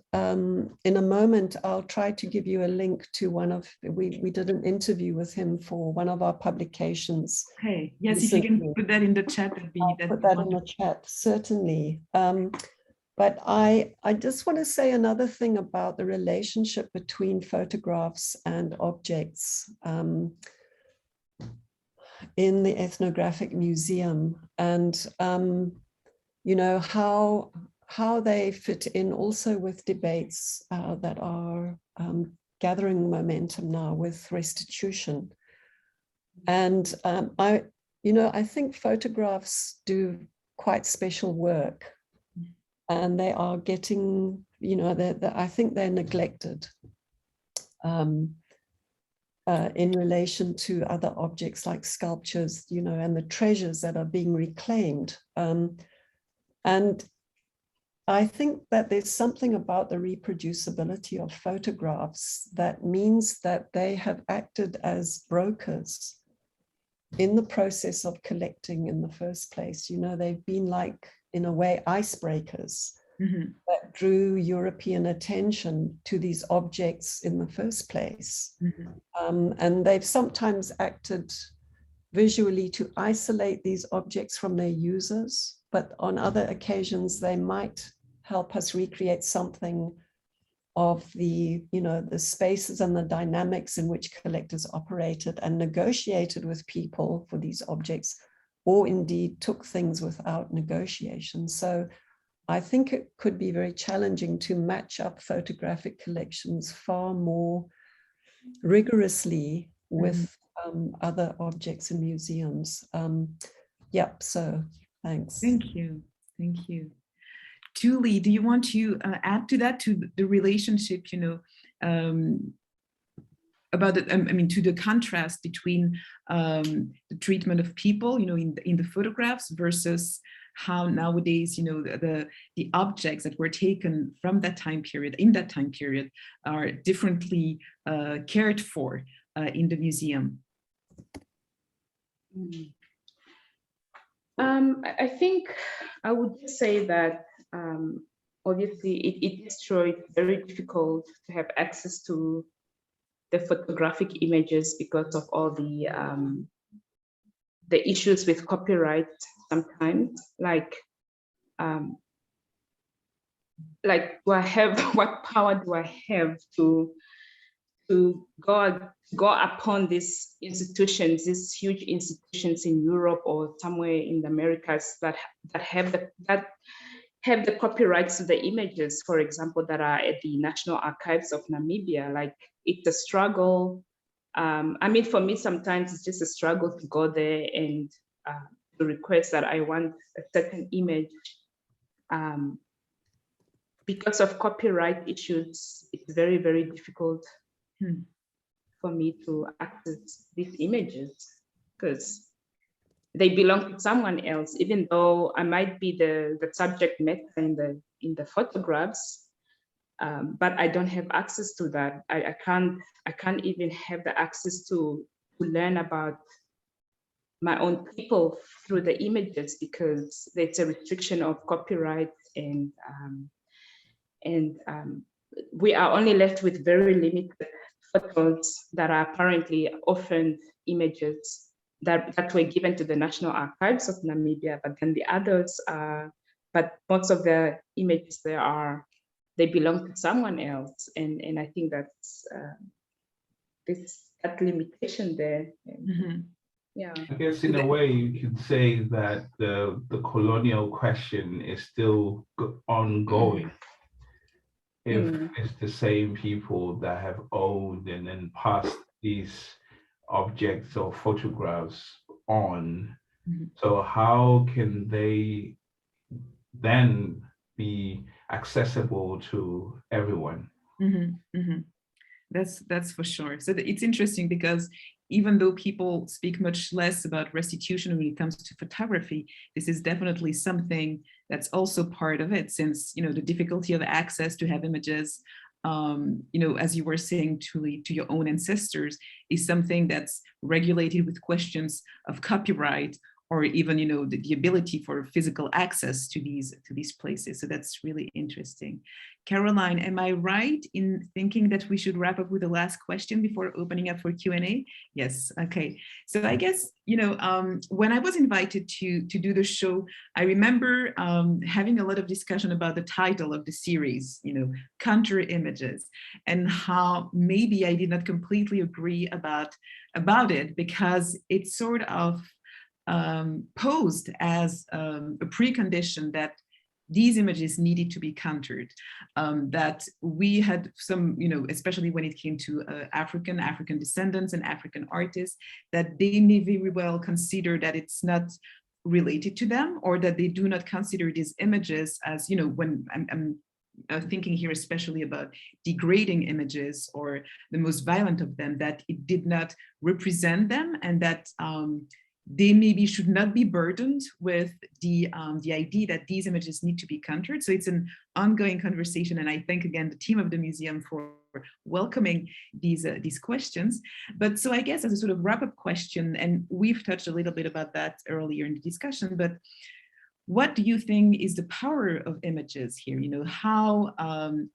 in a moment I'll try to give you a link to we did an interview with him for one of our publications. Okay, yes, recently. If you can put that in the chat, that'd be in the chat, certainly. But I just want to say another thing about the relationship between photographs and objects. in the Ethnographic Museum, and you know, how they fit in also with debates that are gathering momentum now with restitution. And I think photographs do quite special work, and they are getting, you know, I think they're neglected in relation to other objects like sculptures, you know, and the treasures that are being reclaimed. And I think that there's something about the reproducibility of photographs that means that they have acted as brokers in the process of collecting in the first place. You know, they've been like, in a way, icebreakers that drew European attention to these objects in the first place. And they've sometimes acted visually to isolate these objects from their users, but on other occasions, they might help us recreate something of the, you know, the spaces and the dynamics in which collectors operated and negotiated with people for these objects, or indeed took things without negotiation. So I think it could be very challenging to match up photographic collections far more rigorously with other objects in museums. Yep, so thanks. Thank you. Thank you. Tuli, do you want to add to that, to the relationship, you know, about the, I mean, to the contrast between the treatment of people, you know, in the photographs versus how nowadays, you know, the objects that were taken from that time period, in that time period, are differently cared for in the museum? I think I would just say that obviously it is true, it's very difficult to have access to the photographic images because of all the issues with copyright sometimes. Like do I have, what power do I have to go upon these institutions, these huge institutions in Europe or somewhere in the Americas that have the copyrights to the images, for example, that are at the National Archives of Namibia? Like, it's a struggle. I mean, for me, sometimes it's just a struggle to go there and to request that I want a certain image. Because of copyright issues, it's very, very difficult for me to access these images because they belong to someone else, even though I might be the subject matter in the photographs, but I don't have access to that. I can't even have the access to learn about my own people through the images because there's a restriction of copyright, and we are only left with very limited photos that are apparently orphaned images that were given to the National Archives of Namibia, but then the others are, but most of the images they belong to someone else, and I think that's that limitation there. Yeah, I guess in a way you could say that the colonial question is still ongoing. If it's the same people that have owned and then passed these objects or photographs on, so how can they then be accessible to everyone? That's for sure. So it's interesting because even though people speak much less about restitution when it comes to photography, this is definitely something that's also part of it, since, you know, the difficulty of access to have images, you know, as you were saying, to your own ancestors, is something that's regulated with questions of copyright or even, you know, the ability for physical access to these places. So that's really interesting. Caroline, am I right in thinking that we should wrap up with the last question before opening up for Q&A? Yes, okay. So I guess, you know, when I was invited to do the show, I remember having a lot of discussion about the title of the series, you know, Counter Images, and how maybe I did not completely agree about it, because it's sort of posed as a precondition that these images needed to be countered, that we had some, you know, especially when it came to African descendants and African artists, that they may very well consider that it's not related to them, or that they do not consider these images as, you know, when I'm thinking here especially about degrading images, or the most violent of them, that it did not represent them, and that they maybe should not be burdened with the idea that these images need to be countered. So it's an ongoing conversation, and I thank again the team of the museum for welcoming these questions. But so I guess as a sort of wrap-up question, and we've touched a little bit about that earlier in the discussion, but what do you think is the power of images here? You know, how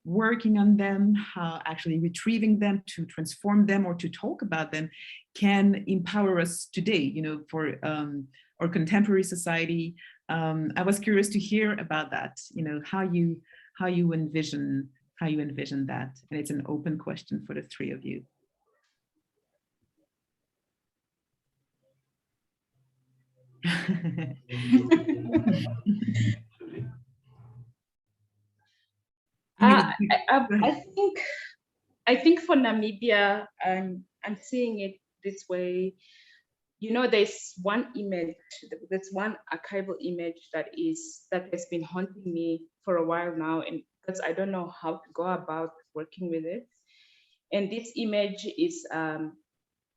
working on them, how actually retrieving them to transform them or to talk about them can empower us today, you know, for our contemporary society. I was curious to hear about that, you know, how you envision that. And it's an open question for the three of you. I think for Namibia, I'm seeing it this way. You know, there's one archival image that has been haunting me for a while now, and because I don't know how to go about working with it. And this image is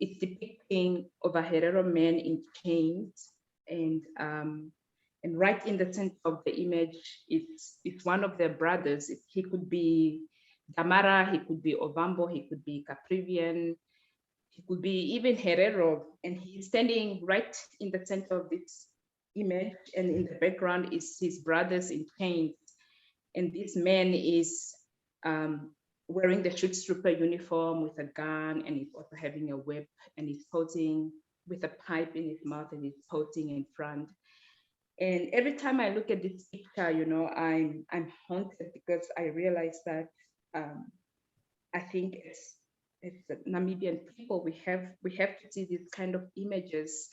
it's depicting of a Herero man in chains, and right in the center of the image, it's one of their brothers. He could be Damara, he could be Ovambo, he could be Caprivian, he could be even Herero, and he's standing right in the center of this image, and in the background is his brothers in chains. And this man is wearing the Schutztruppe uniform with a gun, and he's also having a whip, and he's posing with a pipe in his mouth, and he's posing in front. And every time I look at this picture, you know, I'm haunted, because I realize that I think as the Namibian people, we have to see these kind of images.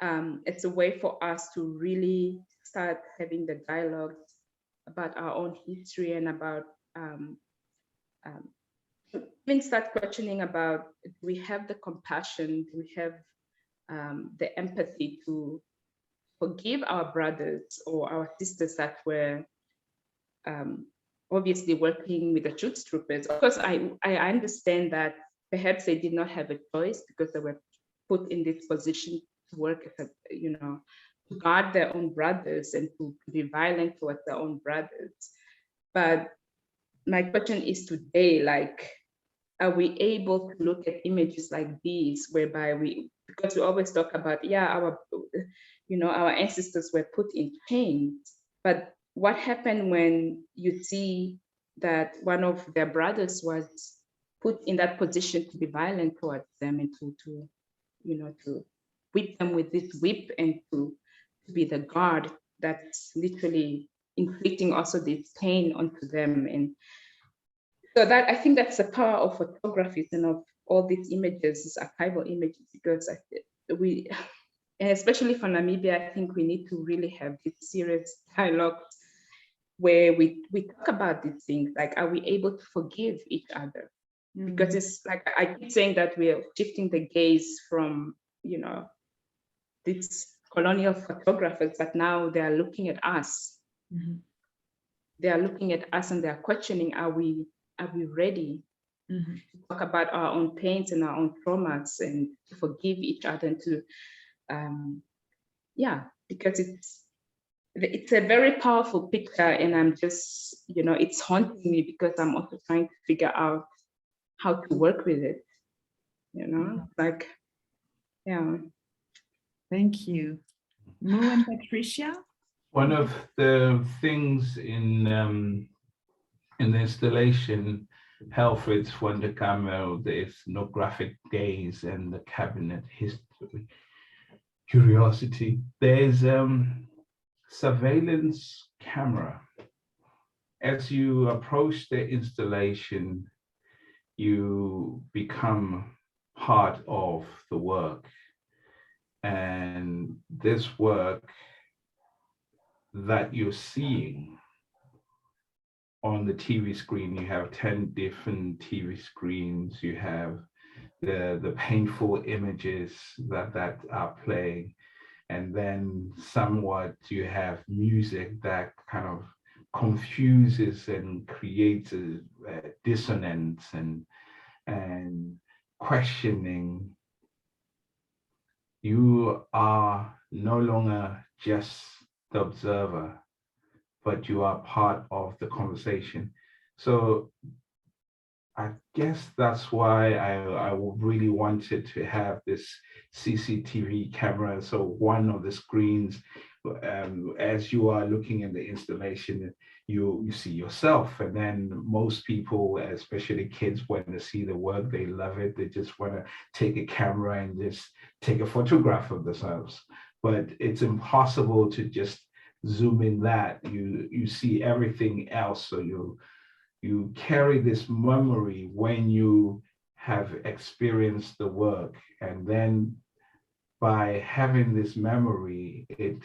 It's a way for us to really start having the dialogue about our own history, and about even start questioning about, do we have the compassion, do we have the empathy to forgive our brothers or our sisters that were obviously working with the Schutztruppers. Of course, I understand that perhaps they did not have a choice, because they were put in this position to work as a, you know, to guard their own brothers and to be violent towards their own brothers. But my question is today, like, are we able to look at images like these, whereby because we always talk about, yeah, our ancestors were put in chains, but what happened when you see that one of their brothers was put in that position to be violent towards them, and to whip them with this whip, and to be the guard that's literally inflicting also this pain onto them? And so that, I think that's the power of photography and of all these images, these archival images, because and especially for Namibia, I think we need to really have this serious dialogue where we talk about these things, like, are we able to forgive each other? Mm-hmm. Because it's like, I keep saying that we are shifting the gaze from, you know, these colonial photographers, but now they are looking at us. Mm-hmm. They are looking at us, and they are questioning, are we ready mm-hmm. to talk about our own pains and our own traumas, and to forgive each other, and to because it's a very powerful picture, and I'm just, you know, it's haunting me, because I'm also trying to figure out how to work with it, you know, like, yeah. Thank you. Mo and Patricia? One of the things in the installation, Helfrid's Wonderkammer, the ethnographic gaze and the cabinet history, curiosity, there's surveillance camera. As you approach the installation, you become part of the work. And this work that you're seeing on the TV screen, you have 10 different TV screens, you have the painful images that are playing, and then somewhat you have music that kind of confuses and creates a dissonance and questioning. You are no longer just the observer, but you are part of the conversation. So I guess that's why I really wanted to have this CCTV camera. So one of the screens, as you are looking at the installation, you see yourself. And then most people, especially kids, when they see the work, they love it. They just want to take a camera and just take a photograph of themselves. But it's impossible to just zoom in that. You see everything else. So you carry this memory when you have experienced the work, and then by having this memory, it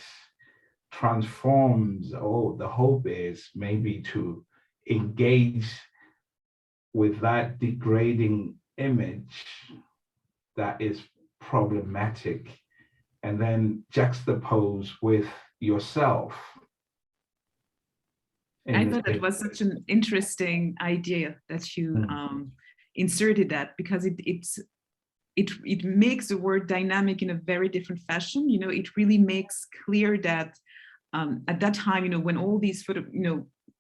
transforms. The hope is maybe to engage with that degrading image that is problematic, and then juxtapose with yourself. I thought it was such an interesting idea that you inserted that, because it makes the word dynamic in a very different fashion. You know, it really makes clear that at that time, you know, when all these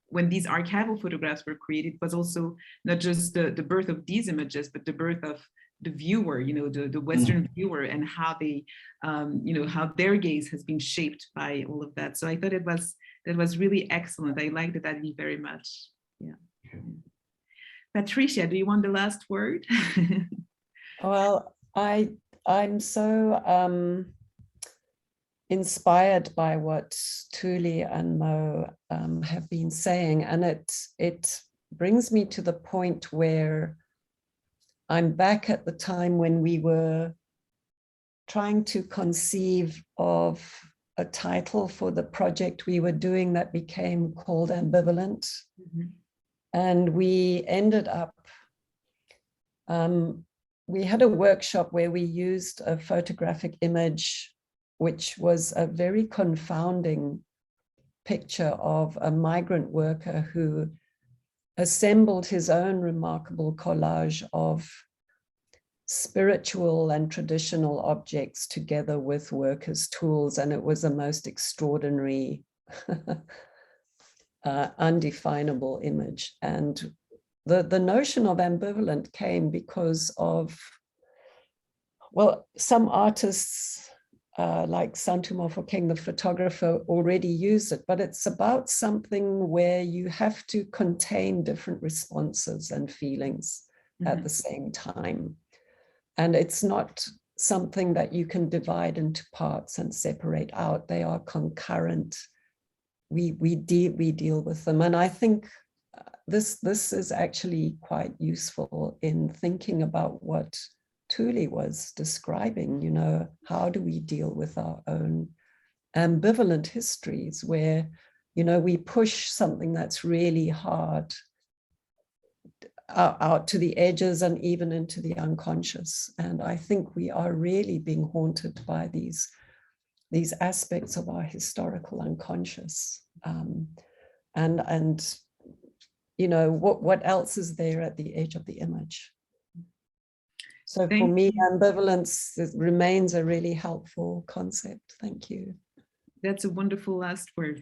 when these archival photographs were created, it was also not just the birth of these images, but the birth of the viewer, you know, the Western viewer, and how they, you know, how their gaze has been shaped by all of that. So I thought that was really excellent. I liked that idea very much. Yeah. Patricia, do you want the last word? Well, I'm so inspired by what Tuli and Mo have been saying, and it brings me to the point where I'm back at the time when we were trying to conceive of a title for the project we were doing that became called Ambivalent. And we ended up, we had a workshop where we used a photographic image, which was a very confounding picture of a migrant worker who assembled his own remarkable collage of spiritual and traditional objects together with workers' tools. And it was a most extraordinary, undefinable image. And the notion of ambivalent came because of, well, some artists like Santu Mofokeng, the photographer, already use it, but it's about something where you have to contain different responses and feelings at the same time. And it's not something that you can divide into parts and separate out. They are concurrent. We deal with them. And I think this is actually quite useful in thinking about what Tuli was describing. You know, how do we deal with our own ambivalent histories where, you know, we push something that's really hard out to the edges and even into the unconscious. And I think we are really being haunted by these aspects of our historical unconscious. And you know, what else is there at the edge of the image? So for me, ambivalence remains a really helpful concept. Thank you. That's a wonderful last word.